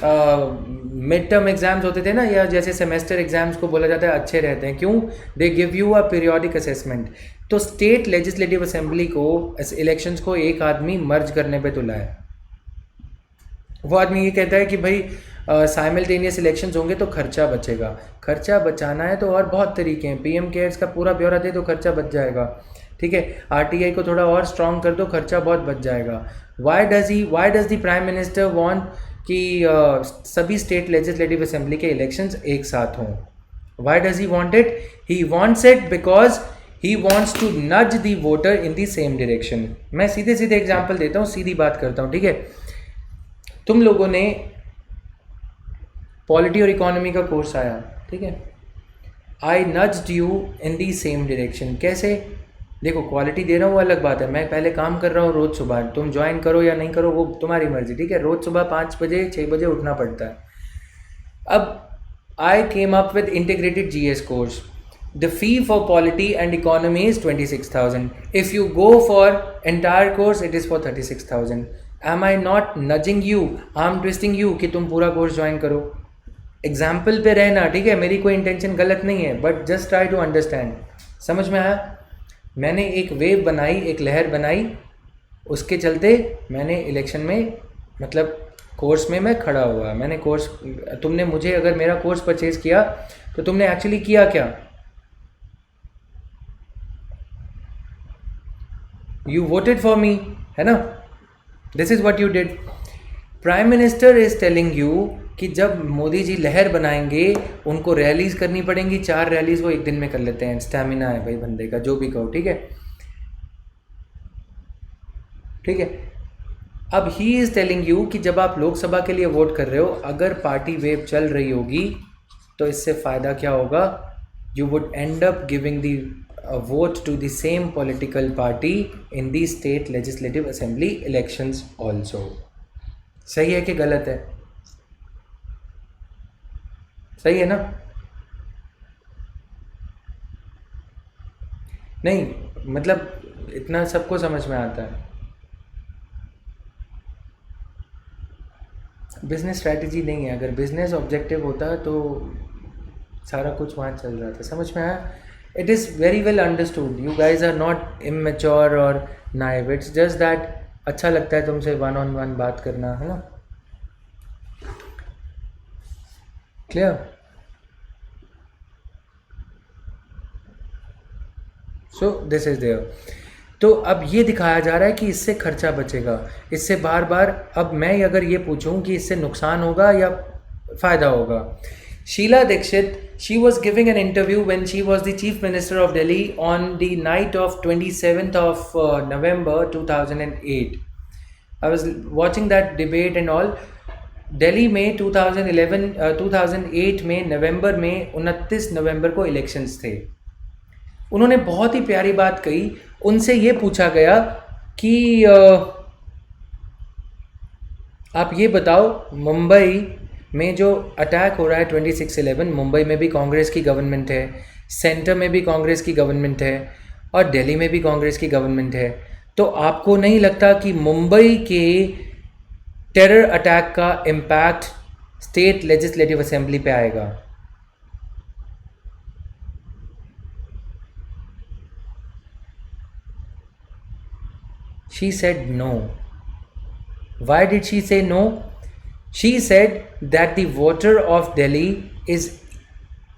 मिड टर्म एग्जाम्स होते थे ना, या जैसे सेमेस्टर एग्जाम्स को बोला जाता है अच्छे रहते हैं. क्यों? They give you a periodic assessment. तो स्टेट लेजिस्लेटिव असेंबली को इलेक्शंस को एक आदमी मर्ज करने पे तुला है। वो आदमी ये कहता है कि भाई साइमल्टेनियस इलेक्शंस होंगे तो खर्चा बचेगा। खर्चा बचाना है तो और बहुत तरीके हैं, पीएम केयर्स का पूरा ब्यौरा दे तो खर्चा बच जाएगा, ठीक है। आरटीआई को थोड़ा और स्ट्रॉन्ग कर दो, खर्चा बहुत बच जाएगा। Why does the prime minister want कि सभी स्टेट लेजिस्लेटिव असेंबली के इलेक्शंस एक साथ हों? Why does he want it? He wants it because he wants to nudge the voter in the same direction. मैं सीधे सीधे एग्जाम्पल देता हूँ, सीधी बात करता हूँ, ठीक है। तुम लोगों ने पॉलिटी और इकोनॉमी का कोर्स आया, ठीक है। I nudged you in the same direction. कैसे? देखो, क्वालिटी दे रहा हूँ वो अलग बात है, मैं पहले काम कर रहा हूँ रोज़ सुबह, तुम ज्वाइन करो या नहीं करो वो तुम्हारी मर्जी, ठीक है। रोज़ सुबह 5 बजे 6 बजे उठना पड़ता है। अब I came up with integrated GS course. The fee for polity and economy is 26,000. If you go for entire course, it is for 36,000. Am I not nudging you, arm twisting you कि तुम पूरा course join करो? Example पे रहना, ठीक है, मेरी कोई इंटेंशन गलत नहीं है, but just try to understand. समझ में आया? मैंने एक वेव बनाई, एक लहर बनाई, उसके चलते मैंने इलेक्शन में, मतलब कोर्स में मैं खड़ा हुआ। मैंने कोर्स, तुमने मुझे अगर मेरा कोर्स परचेज किया तो तुमने एक्चुअली किया क्या? You voted for me, है ना? This is what you did. Prime Minister is telling you कि जब मोदी जी लहर बनाएंगे उनको रैलीज करनी पड़ेंगी, 4 रैलीज वो एक दिन में कर लेते हैं, स्टैमिना है भाई बंदे का, जो भी कहो, ठीक है, ठीक है। अब ही इज टेलिंग यू कि जब आप लोकसभा के लिए वोट कर रहे हो, अगर पार्टी वेव चल रही होगी तो इससे फ़ायदा क्या होगा? You would and up giving the a vote to the same political party in the state legislative assembly elections also. सही है कि गलत है? सही है ना? नहीं, मतलब इतना सबको समझ में आता है। बिजनेस स्ट्रैटेजी नहीं है, अगर बिजनेस ऑब्जेक्टिव होता तो सारा कुछ वहाँ चल रहा था। समझ में आया? It is very well understood. You guys are not immature or naive. It's just that अच्छा लगता है तुमसे 1-on-1 बात करना, है ना? Clear? So this is there. तो अब ये दिखाया जा रहा है कि इससे खर्चा बचेगा, इससे बार बार। अब मैं अगर ये पूछूं कि इससे नुकसान होगा या फ़ायदा होगा? Sheila Dikshit, she was giving an interview when she was the Chief Minister of Delhi on the night of 27th of November 2008. I was watching that debate and all. Delhi में 2008 में नवंबर में 29 नवंबर को इलेक्शंस थे। उन्होंने बहुत ही प्यारी बात कही। उनसे ये पूछा गया कि आप ये बताओ, मुंबई में जो अटैक हो रहा है 26/11, मुंबई में भी कांग्रेस की गवर्नमेंट है, सेंटर में भी कांग्रेस की गवर्नमेंट है और दिल्ली में भी कांग्रेस की गवर्नमेंट है, तो आपको नहीं लगता कि मुंबई के टेरर अटैक का इम्पैक्ट स्टेट लेजिस्लेटिव असेंबली पे आएगा? She said no. Why did she say no? She said that the voter of Delhi is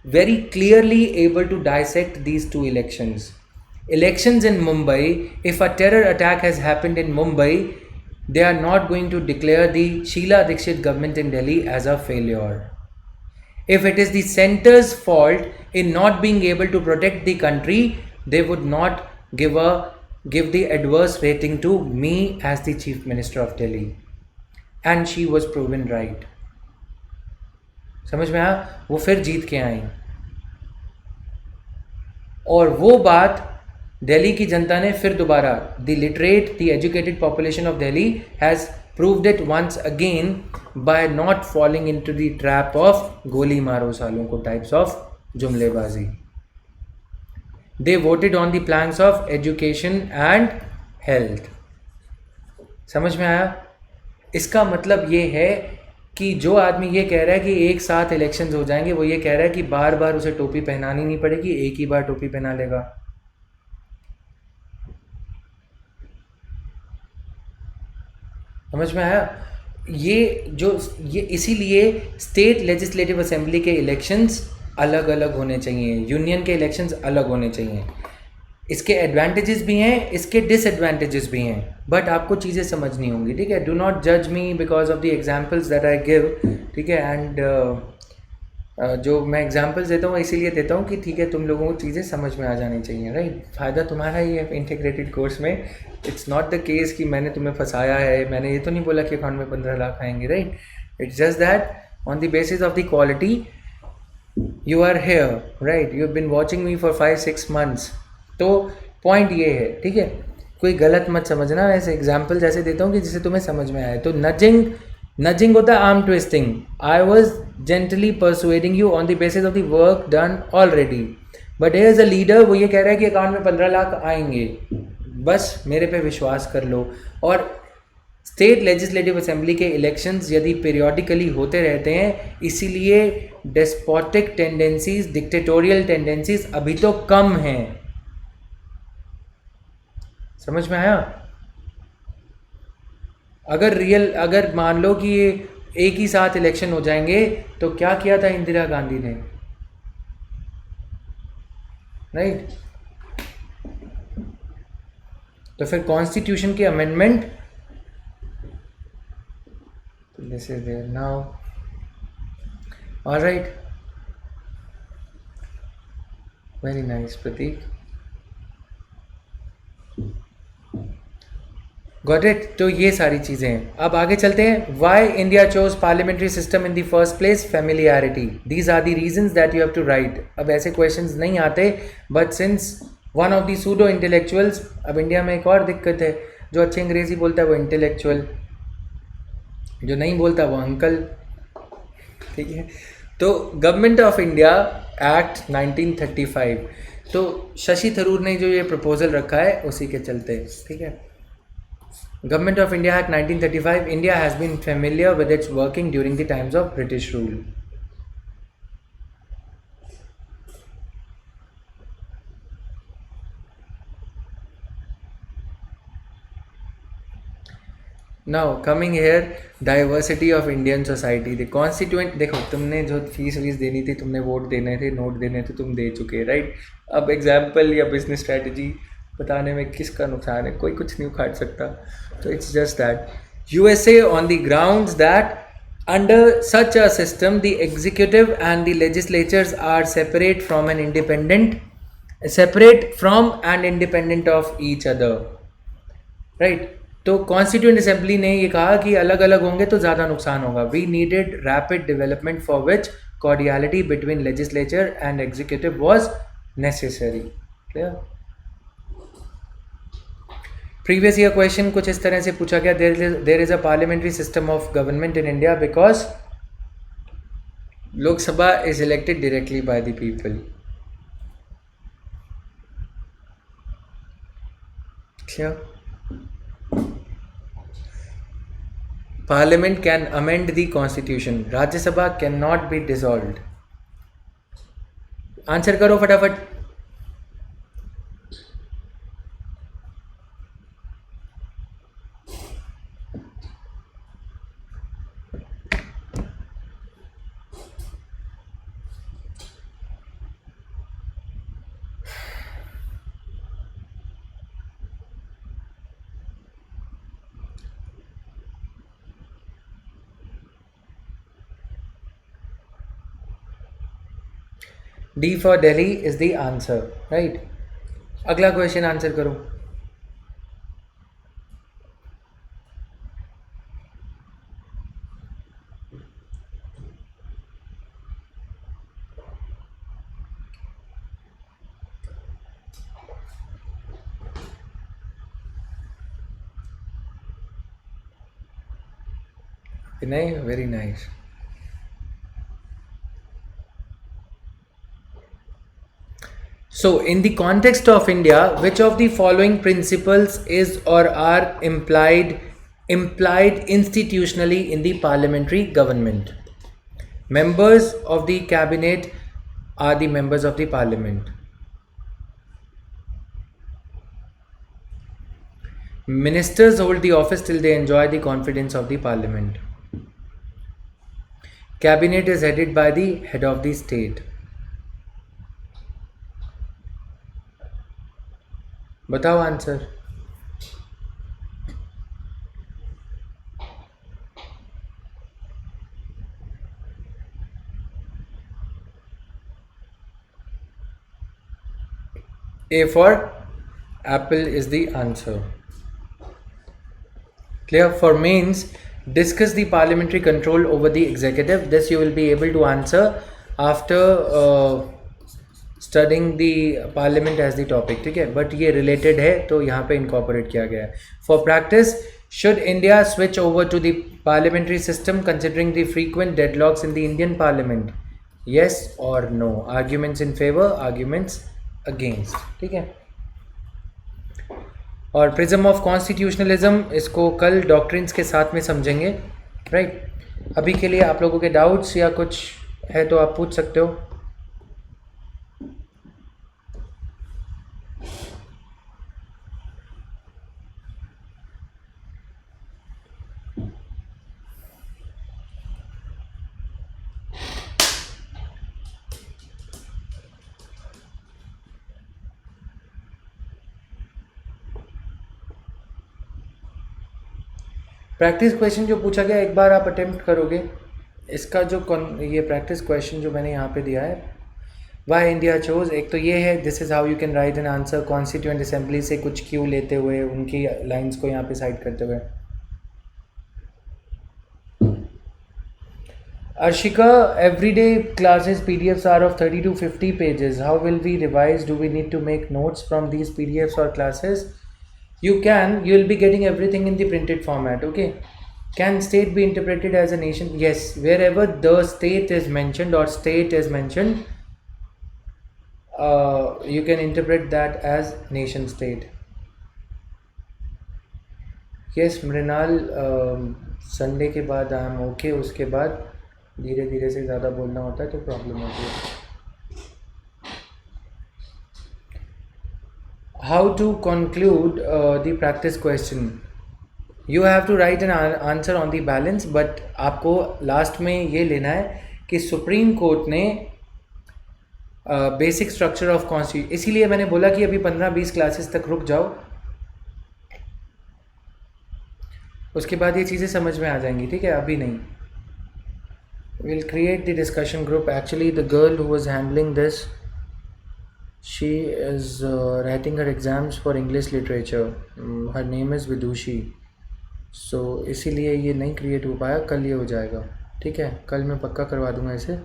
very clearly able to dissect these two elections. Elections in Mumbai, if a terror attack has happened in Mumbai, they are not going to declare the Sheila Dikshit government in Delhi as a failure. If it is the centre's fault in not being able to protect the country, they would not give the adverse rating to me as the Chief Minister of Delhi. And she was proven right. समझ में आया? वो फिर जीत के आई और वो बात दिल्ली की जनता ने फिर दोबारा, the literate, the educated population of Delhi has proved it once again by not falling into the trap of गोली मारो सालों को types of जुमलेबाजी. They voted on the planks of education and health. समझ में आया? इसका मतलब ये है कि जो आदमी ये कह रहा है कि एक साथ इलेक्शंस हो जाएंगे, वो ये कह रहा है कि बार बार उसे टोपी पहनानी नहीं पड़ेगी, एक ही बार टोपी पहना लेगा। समझ में आया? ये इसीलिए स्टेट लेजिस्लेटिव असेंबली के इलेक्शंस अलग अलग होने चाहिए, यूनियन के इलेक्शंस अलग होने चाहिए। इसके एडवांटेजेस भी हैं, इसके डिसएडवांटेजेस भी हैं, बट आपको चीज़ें समझनी होंगी, ठीक है? डू नॉट जज me because of the examples that I give, ठीक है? एंड जो मैं एग्जांपल्स देता हूँ इसीलिए देता हूँ कि ठीक है, तुम लोगों को चीज़ें समझ में आ जानी चाहिए, राइट? फ़ायदा तुम्हारा ही है इंटीग्रेटेड कोर्स में। इट्स नॉट द केस कि मैंने तुम्हें फंसाया है, मैंने ये तो नहीं बोला कि अकाउंट में 15 लाख आएंगे, right? It's just that on the basis of the quality you are here, right? You have been watching me for 5-6 months। तो पॉइंट ये है, ठीक है? कोई गलत मत समझना, मैं ऐसे एग्जाम्पल जैसे देता हूँ कि जिससे तुम्हें समझ में आए। तो नजिंग होता है arm twisting. I was gently persuading you on the basis of the work done already, but here is a leader, वो ये कह रहा है कि अकाउंट में 15 लाख आएंगे, बस मेरे पे विश्वास कर लो। और स्टेट लेजिस्लेटिव असेंबली के इलेक्शंस यदि पीरियोडिकली होते रहते हैं, इसीलिए डेस्पोटिक टेंडेंसीज, डिक्टेटोरियल टेंडेंसीज अभी तो कम हैं। समझ में आया? अगर मान लो कि ये एक ही साथ इलेक्शन हो जाएंगे, तो क्या किया था इंदिरा गांधी ने, राइट? तो फिर कॉन्स्टिट्यूशन के amendment, this is there now, alright, very nice Pratik, got it? तो ये सारी चीज़ें हैं। अब आगे चलते हैं। Why India chose parliamentary system in the first place? Familiarity. These are the reasons that you have to write. अब ऐसे क्वेश्चंस नहीं आते, but since one of the pseudo intellectuals, अब इंडिया में एक और दिक्कत है, जो अच्छी अंग्रेजी बोलता है वो इंटेलेक्चुअल, जो नहीं बोलता वो अंकल, ठीक है? तो गवर्नमेंट ऑफ इंडिया एक्ट 1935, तो शशि थरूर ने जो ये प्रपोजल रखा है उसी के चलते, ठीक है? Government of India Act 1935, India has been familiar with its working during the times of British rule. Now coming here, diversity of Indian society, the constituent, देखो तुमने जो फीस देनी थी, तुमने वोट देने थे, नोट देने थे, तुम दे चुके, राइट? अब एग्जाम्पल या बिजनेस स्ट्रैटेजी बताने में किसका नुकसान है? कोई कुछ नहीं उखाड़ सकता। तो it's just that USA on the grounds that under such a system the executive and the legislatures are separate from and independent of each other, right? तो कॉन्स्टिट्यूएंट असेंबली ने ये कहा कि अलग अलग होंगे तो ज़्यादा नुकसान होगा। We needed rapid development for which cordiality between legislature and executive was necessary. Clear? Previous year question कुछ इस तरह से पूछा गया, there is a parliamentary system of government in India because Lok Sabha is elected directly by the people. Parliament can amend the constitution. Rajya Sabha cannot be dissolved. Answer करो फटाफट। D for Delhi is the answer, right? अगला question answer करो। नहीं, very nice. So, in the context of India, which of the following principles is or are implied institutionally in the parliamentary government? Members of the cabinet are the members of the parliament. Ministers hold the office till they enjoy the confidence of the parliament. Cabinet is headed by the head of the state. बताओ answer. A for apple is the answer. Clear? For mains, discuss the parliamentary control over the executive. This you will be able to answer after studying the parliament as the topic. ठीक है, but ये related है तो यहाँ पे incorporate किया गया है. For practice, should India switch over to the parliamentary system considering the frequent deadlocks in the Indian parliament? Yes or no? Arguments in favor, arguments against. ठीक है. और प्रिज्म ऑफ कॉन्स्टिट्यूशनलिज्म इसको कल डॉक्ट्रिन्स के साथ में समझेंगे. राइट. अभी के लिए आप लोगों के डाउट्स या कुछ है तो आप पूछ सकते हो. प्रैक्टिस क्वेश्चन जो पूछा गया एक बार आप अटेम्प्ट करोगे. इसका जो ये प्रैक्टिस क्वेश्चन जो मैंने यहाँ पे दिया है, वाई इंडिया चोज, एक तो ये है this is how you can right an answer constituent assembly से कुछ क्यू लेते हुए उनकी लाइंस को यहाँ पे साइड करते हुए. Arshika, everyday classes PDFs are of 30 to 50 pages. How will we revise? Do we need to make notes from these PDFs or classes? You can. You will be getting everything in the printed format. Okay. Can state be interpreted as a nation? Yes. Wherever the state is mentioned or state is mentioned, you can interpret that as nation state. Yes, Mrinal, Sunday के बाद I am okay. उसके बाद धीरे धीरे से ज़्यादा बोलना होता है तो प्रॉब्लम होती है. How to conclude the practice question? You have to write an answer on the balance, but आपको लास्ट में ये लेना है कि सुप्रीम कोर्ट ने बेसिक स्ट्रक्चर ऑफ कॉन्स्टिट्यूशन, इसीलिए मैंने बोला कि अभी 15-20 क्लासेस तक रुक जाओ, उसके बाद ये चीज़ें समझ में आ जाएंगी. ठीक है, अभी नहीं. We'll create the discussion group. Actually, the girl who was handling this, she is writing her exams for English literature. Her name is Vidushi. So इसीलिए ये नहीं क्रिएट हो पाया. कल ये हो जाएगा. ठीक है, कल मैं पक्का करवा दूंगा इसे.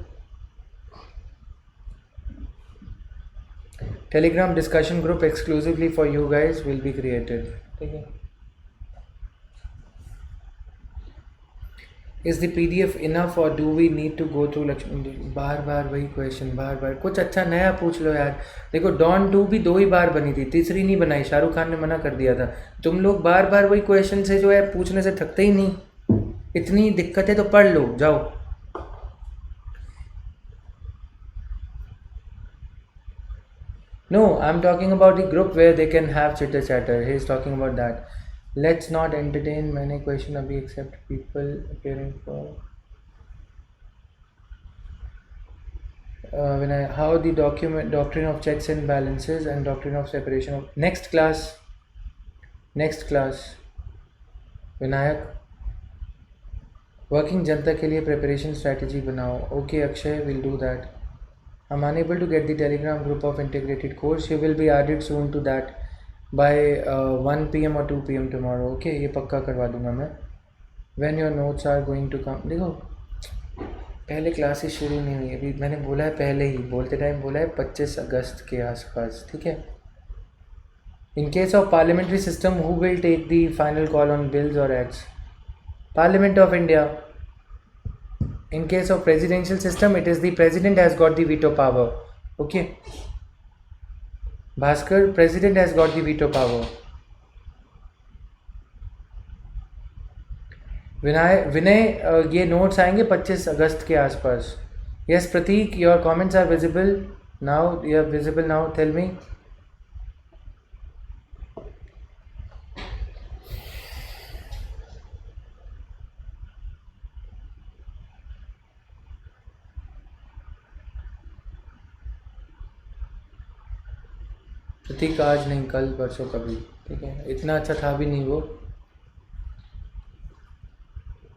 Telegram discussion group exclusively for you guys will be created. ठीक है. Is the PDF enough or do we need to go through Lakshmi? बार बार वही क्वेश्चन, बार बार कुछ अच्छा नया पूछ लो यार. देखो डॉन 2 भी 2 ही बार बनी थी, तीसरी नहीं बनाई. शाहरुख खान ने मना कर दिया था. तुम लोग बार बार वही क्वेश्चन से जो है पूछने से थकते ही नहीं. इतनी दिक्कत है तो पढ़ लो, जाओ. No, I'm talking about the group where they can have chitter chatter. He is talking about that. Let's not entertain many questions abhi except people appearing for how the doctrine of checks and balances and doctrine of separation of next class Vinayak working जनता के लिए preparation strategy बनाओ. Okay Akshay, will do that. I'm unable to get the Telegram group of integrated course. You will be added soon to that by 1 PM or 2 PM tomorrow. Okay, ये पक्का करवा दूंगा मैं. When your notes are going to come. देखो पहले classes शुरू नहीं हुई अभी. मैंने बोला है पहले ही, बोलते टाइम बोला है 25 अगस्त के आसपास. ठीक है. In case of parliamentary system, who will take the final call on bills or acts? Parliament of India. In case of presidential system, it is the president has got the veto power. Okay. Bhaskar, president has got the veto power. विनय ये notes आएंगे 25 अगस्त के आसपास. Yes, Prateek, your comments are visible now. You are visible now. Tell me. प्रतीक आज नहीं, कल परसों कभी, ठीक है, इतना अच्छा था भी नहीं वो।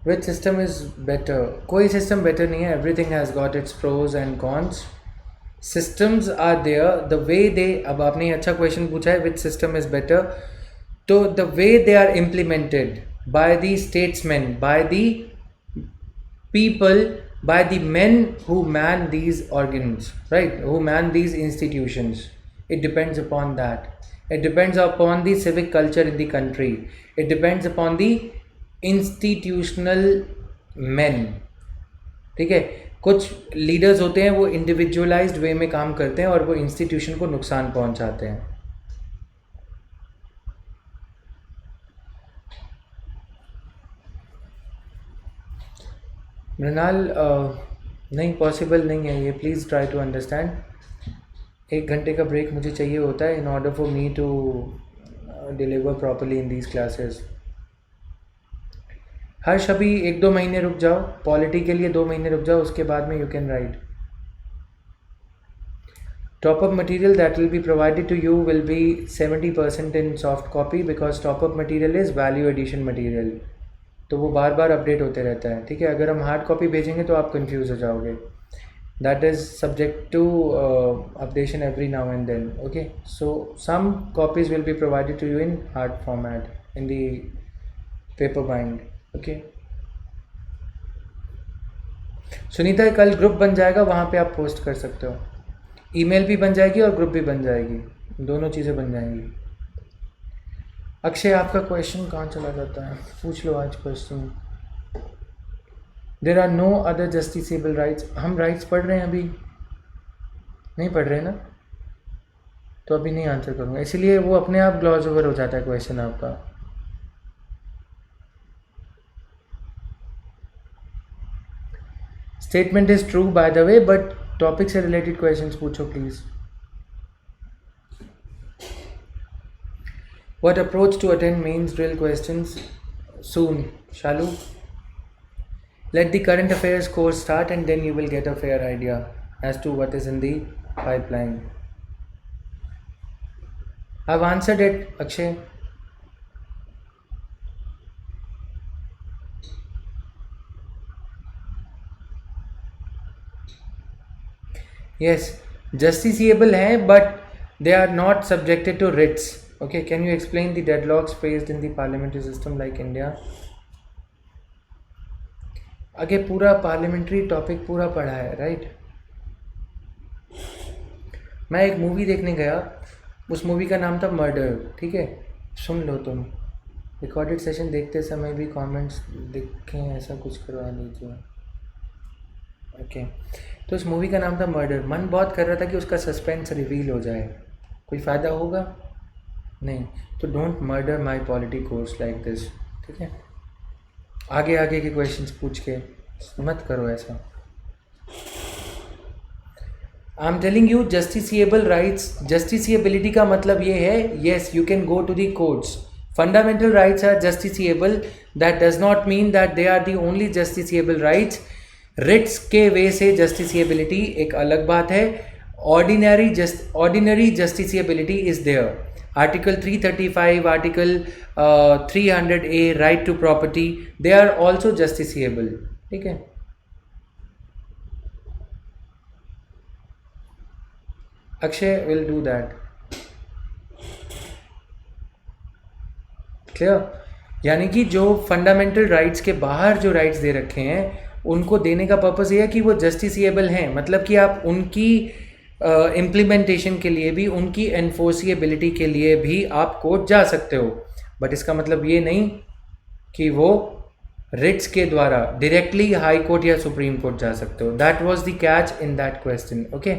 Which system is better? कोई सिस्टम बेटर नहीं है, everything has got its pros and cons. Systems are there, the way they, अब आपने अच्छा क्वेश्चन पूछा है, विच सिस्टम इज़ बेटर, तो the way they are implemented by the statesman, by the people, by the men who man these organs, right, who man these institutions. It depends upon that. It depends upon the civic culture in the country. It depends upon the institutional men. ठीक है, कुछ leaders होते हैं वो individualised वे में काम करते हैं और वो इंस्टीट्यूशन को नुकसान पहुंचाते हैं। मृणाल, नहीं पॉसिबल नहीं है ये, प्लीज़ ट्राई टू अंडरस्टैंड। 1 घंटे का ब्रेक मुझे चाहिए होता है in order for me to deliver properly in these classes. Harsh अभी 1-2 महीने रुक जाओ, पॉलिटी के लिए 2 महीने रुक जाओ, उसके बाद में you can write. Top up material that will be provided to you will be 70% in soft copy, because top up material is value addition material, तो वो बार बार अपडेट होते रहता है, ठीक है। अगर हम हार्ड कॉपी भेजेंगे तो आप कंफ्यूज हो जाओगे। That is subject to updation every now and then, okay. So some copies will be provided to you in hard format in the paper bind, okay. Sunita, कल ग्रुप बन जाएगा, वहाँ पे आप पोस्ट कर सकते हो। ईमेल भी बन जाएगी और ग्रुप भी बन जाएगी, दोनों चीज़ें बन जाएंगी। अक्षय, आपका क्वेश्चन कहाँ चला जाता है, पूछ लो आज question. There are no other justiciable rights. हम राइट्स पढ़ रहे हैं, अभी नहीं पढ़ रहे ना, तो अभी नहीं आंसर करूँगा, इसीलिए वो अपने आप ग्लॉस ओवर हो जाता है क्वेश्चन आपका। Statement is true by the way, but topic से रिलेटेड क्वेश्चंस पूछो please. What approach to attend mains drill questions soon, Shalu? Let the current affairs course start and then you will get a fair idea as to what is in the pipeline. I've answered it, Akshay. Yes, justiciable hai, but they are not subjected to writs. Okay, can you explain the deadlocks faced in the parliamentary system like India? आगे पूरा parliamentary topic पूरा पढ़ा है, right. मैं एक movie देखने गया, उस मूवी का नाम था मर्डर, ठीक है, सुन लो तुम। रिकॉर्डेड सेशन देखते समय भी कमेंट्स देखें, ऐसा कुछ करवा लीजिए, ओके। तो उस मूवी का नाम था मर्डर। मन बहुत कर रहा था कि उसका सस्पेंस रिवील हो जाए, कोई फ़ायदा होगा नहीं, तो don't murder my polity course like this, ठीक है। आगे आगे के क्वेश्चंस पूछ के मत करो ऐसा। I am telling you justiciable rights, justiciability का मतलब ये है, yes you can go to the courts. Fundamental rights are justiciable, that does not mean that they are the only justiciable rights. Writs के वे से justiciability एक अलग बात है। Ordinary justiciability is there. Article 335, article 300A, right to property, they are also justiciable, ठीक है। Akshay will do that, clear. यानी कि जो फंडामेंटल राइट्स के बाहर जो राइट्स दे रखे हैं उनको देने का पर्पस ये है कि वो जस्टिसिएबल हैं, मतलब कि आप उनकी इम्प्लीमेंटेशन के लिए भी, उनकी एनफोर्सिएबिलिटी के लिए भी आप कोर्ट जा सकते हो, बट इसका मतलब ये नहीं कि वो रिट्स के द्वारा डायरेक्टली हाई कोर्ट या सुप्रीम कोर्ट जा सकते हो। That was the catch in that question, okay.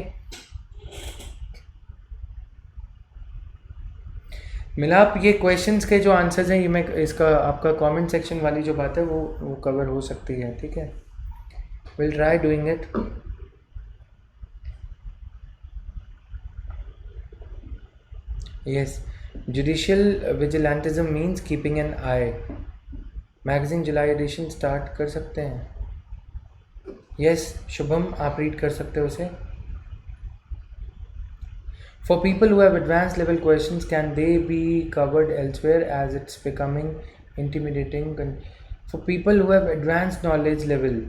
मिलाप, ये क्वेश्चंस के जो आंसर्स हैं, ये मैं इसका आपका कमेंट सेक्शन वाली जो बात है वो कवर हो सकती है, ठीक है। Will try doing it. Yes, judicial vigilantism means keeping an eye. Magazine जुलाई एडिशन स्टार्ट कर सकते हैं। यस शुभम, आप रीड कर सकते हो उसे। For people who have advanced level questions, can they be covered elsewhere as it's becoming intimidating? For people who have advanced knowledge level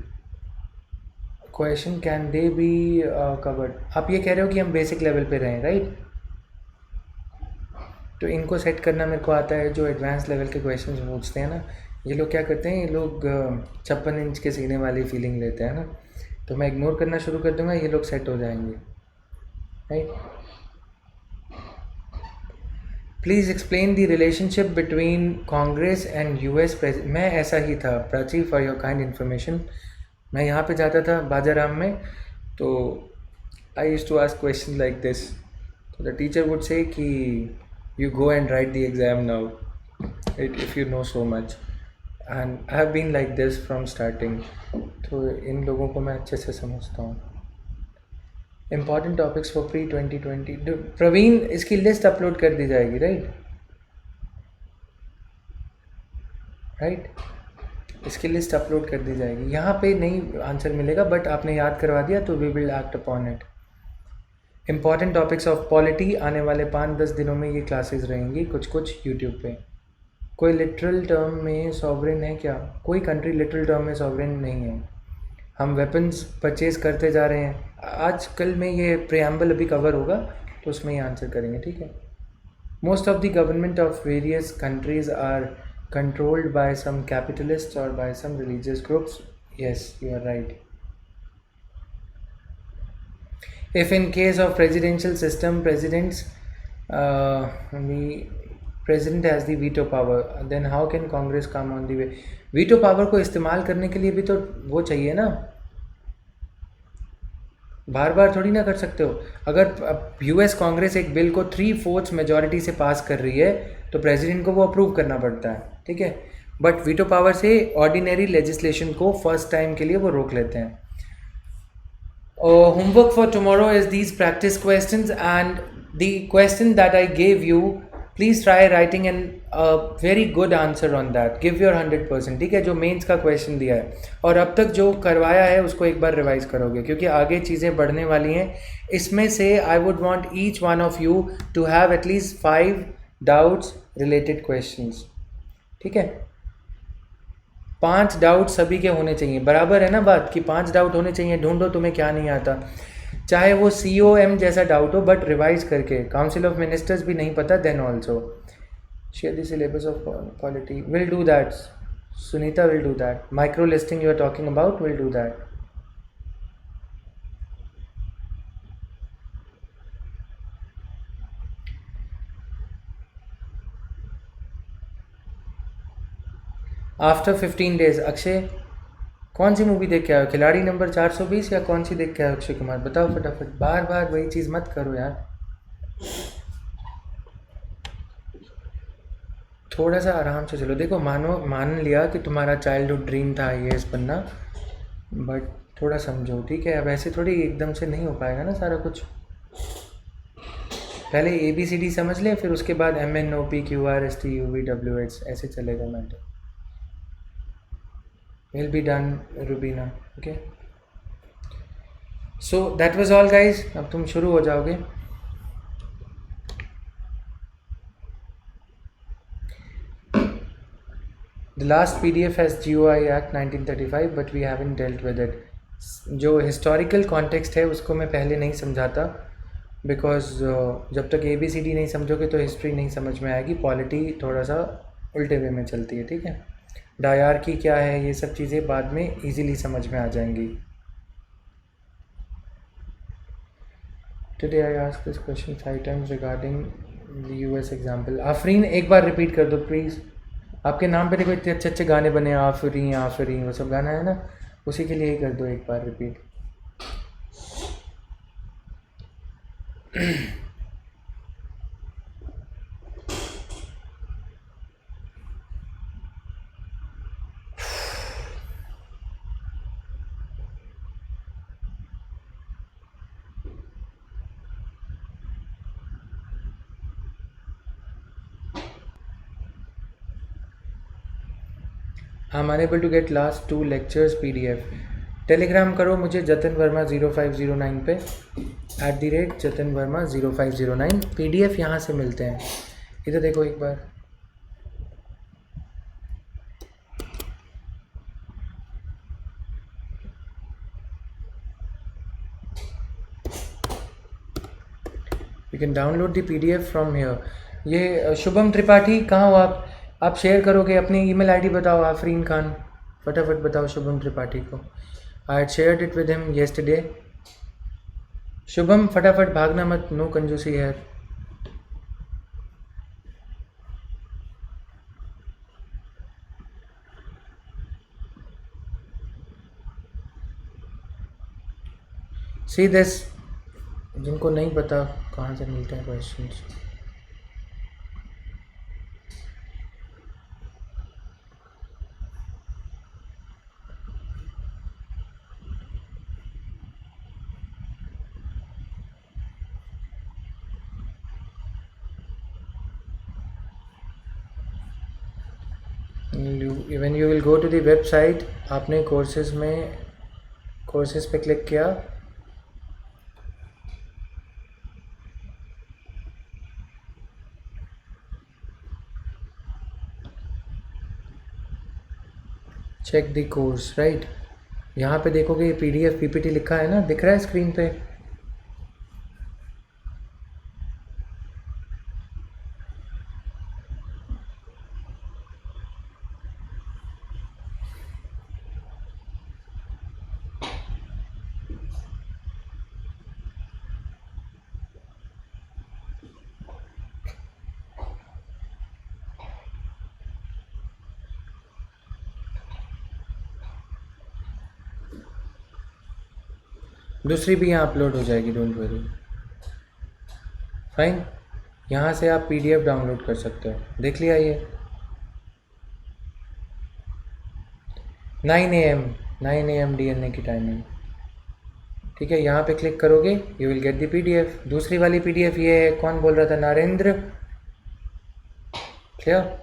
question, can they be covered? आप ये कह रहे हो कि हम बेसिक लेवल पे रहें, राइट? तो इनको सेट करना मेरे को आता है, जो एडवांस लेवल के क्वेश्चन पूछते हैं ना, ये लोग क्या करते हैं, ये लोग 56 इंच के सीने वाली फीलिंग लेते हैं ना, तो मैं इग्नोर करना शुरू कर दूंगा, ये लोग सेट हो जाएंगे, right? Please explain the relationship between Congress and US president. मैं ऐसा ही था Prachi, for your kind information. मैं यहाँ पे जाता था बाजाराम में, तो I used to ask question like this. तो द टीचर वुड से कि you go and write the exam now, if you know so much, and I have been like this from starting. तो इन लोगों को मैं अच्छे से समझता हूँ. Important topics for pre 2020. Praveen, इसकी लिस्ट अपलोड कर दी जाएगी, राइट? इसकी लिस्ट अपलोड कर दी जाएगी. यहाँ पे नहीं आंसर मिलेगा, बट आपने याद करवा दिया तो we will act upon it. Important topics of polity, आने वाले 5-10 दिनों में ये क्लासेस रहेंगी कुछ यूट्यूब पे. कोई लिटरल टर्म में सॉवरेन है क्या? कोई कंट्री लिटरल टर्म में सॉवरेन नहीं है. हम वेपन्स परचेज करते जा रहे हैं. आजकल में ये प्रेम्बल अभी कवर होगा, तो उसमें ये आंसर करेंगे, ठीक है? Most of the government of various countries are controlled by some capitalist और by some religious groups. Yes, you are right. If in case of presidential system, president has the veto power, then how can Congress come on the way? Veto power को इस्तेमाल करने के लिए भी तो वो चाहिए ना, बार बार थोड़ी ना कर सकते हो. अगर यूएस कांग्रेस एक बिल को 3/4 मेजॉरिटी से पास कर रही है, तो प्रेसिडेंट को वो अप्रूव करना पड़ता है, ठीक है? बट वीटो पावर से ऑर्डिनरी लेजिस्लेशन को फर्स्ट टाइम के लिए वो रोक लेते हैं. Homework for tomorrow is these practice questions, and the question that I gave you, please try writing a very good answer on that. Give your 100%, ठीक है? जो मेंस का क्वेश्चन दिया है और अब तक जो करवाया है उसको एक बार रिवाइज करोगे, क्योंकि आगे चीज़ें बढ़ने वाली हैं. इसमें से I would want each one of you to have at least 5 doubts related questions, ठीक है? 5 डाउट सभी के होने चाहिए. बराबर है ना बात कि 5 डाउट होने चाहिए. ढूंढो तुम्हें क्या नहीं आता, चाहे वो COM जैसा डाउट हो, बट रिवाइज करके. काउंसिल ऑफ मिनिस्टर्स भी नहीं पता, then also share the syllabus of polity. Will do that. Sunita will do that. Micro listing you are talking about, will do that. After 15 days. Akshay, कौन सी movie देख के आए हो? खिलाड़ी नंबर 420 या कौन सी देख के आए हो अक्षय कुमार? बताओ फटाफट. बार बार वही चीज़ मत करो यार. थोड़ा सा आराम से चलो. देखो, मान लिया कि तुम्हारा चाइल्डहुड ड्रीम था IAS बनना, बट थोड़ा समझो, ठीक है? अब ऐसे थोड़ी एकदम से नहीं हो पाएगा ना सारा कुछ. पहले ABCD समझ ले, फिर उसके बाद MNOPQRSTUVWX, ऐसे चलेगा matter. Will be done, Rubina. Okay. So that was all, guys. अब तुम शुरू हो जाओगे. The last PDF has GOI Act 1935, but we haven't dealt with it. जो historical context है उसको मैं पहले नहीं समझाता, because जब तक ABCD नहीं समझोगे तो हिस्ट्री नहीं समझ में आएगी. पॉलिटी थोड़ा सा उल्टे वे में चलती है, ठीक है? डायरकी क्या है, ये सब चीज़ें बाद में इजीली समझ में आ जाएंगी. Today I ask this question 5 times regarding the US example. Afreen, एक बार रिपीट कर दो प्लीज़. आपके नाम पे देखो इतने अच्छे अच्छे गाने बने, आफरीन आफरीन, वो सब गाना है ना, उसी के लिए ही कर दो एक बार repeat. I'm unable to get last 2 lectures PDF. Telegram करो मुझे जतिन वर्मा 0509 पे @जतिन वर्मा 0509। PDF यहाँ से मिलते हैं। इधर देखो एक बार, you can download the PDF from here. ये शुभम त्रिपाठी कहाँ हो आप शेयर करोगे? अपनी ईमेल आईडी बताओ आफरीन खान, फटाफट बताओ शुभम त्रिपाठी को। I had shared it with him yesterday. Shubham फटाफट भागना मत, नो कंजूसी है। सी दिस, जिनको नहीं पता कहाँ से मिलते हैं questions. When you will go to the website, आपने कोर्सेज पे क्लिक किया, चेक द कोर्स, राइट। यहाँ पे देखोगे ये PDF PPT लिखा है ना, दिख रहा है स्क्रीन पे? दूसरी भी यहाँ अपलोड हो जाएगी, डोंट वरी। फाइन, यहाँ से आप PDF डाउनलोड कर सकते हो। देख लिया ये 9 AM DNA की टाइमिंग, ठीक है। यहाँ पे क्लिक करोगे, you will get the PDF। दूसरी वाली PDF ये है, कौन बोल रहा था? Narendra, clear?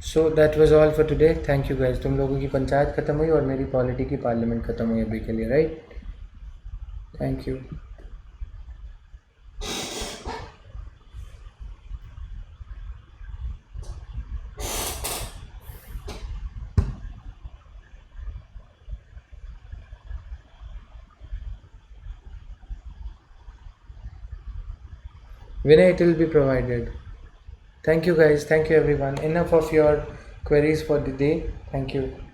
So that was all for today. Thank you guys. तुम लोगों की पंचायत ख़त्म हुई और मेरी पॉलिटी की पार्लियामेंट ख़त्म हुई अभी के लिए, right? Thank you. Vinay, it will be provided. Thank you guys. Thank you everyone. Enough of your queries for the day. Thank you.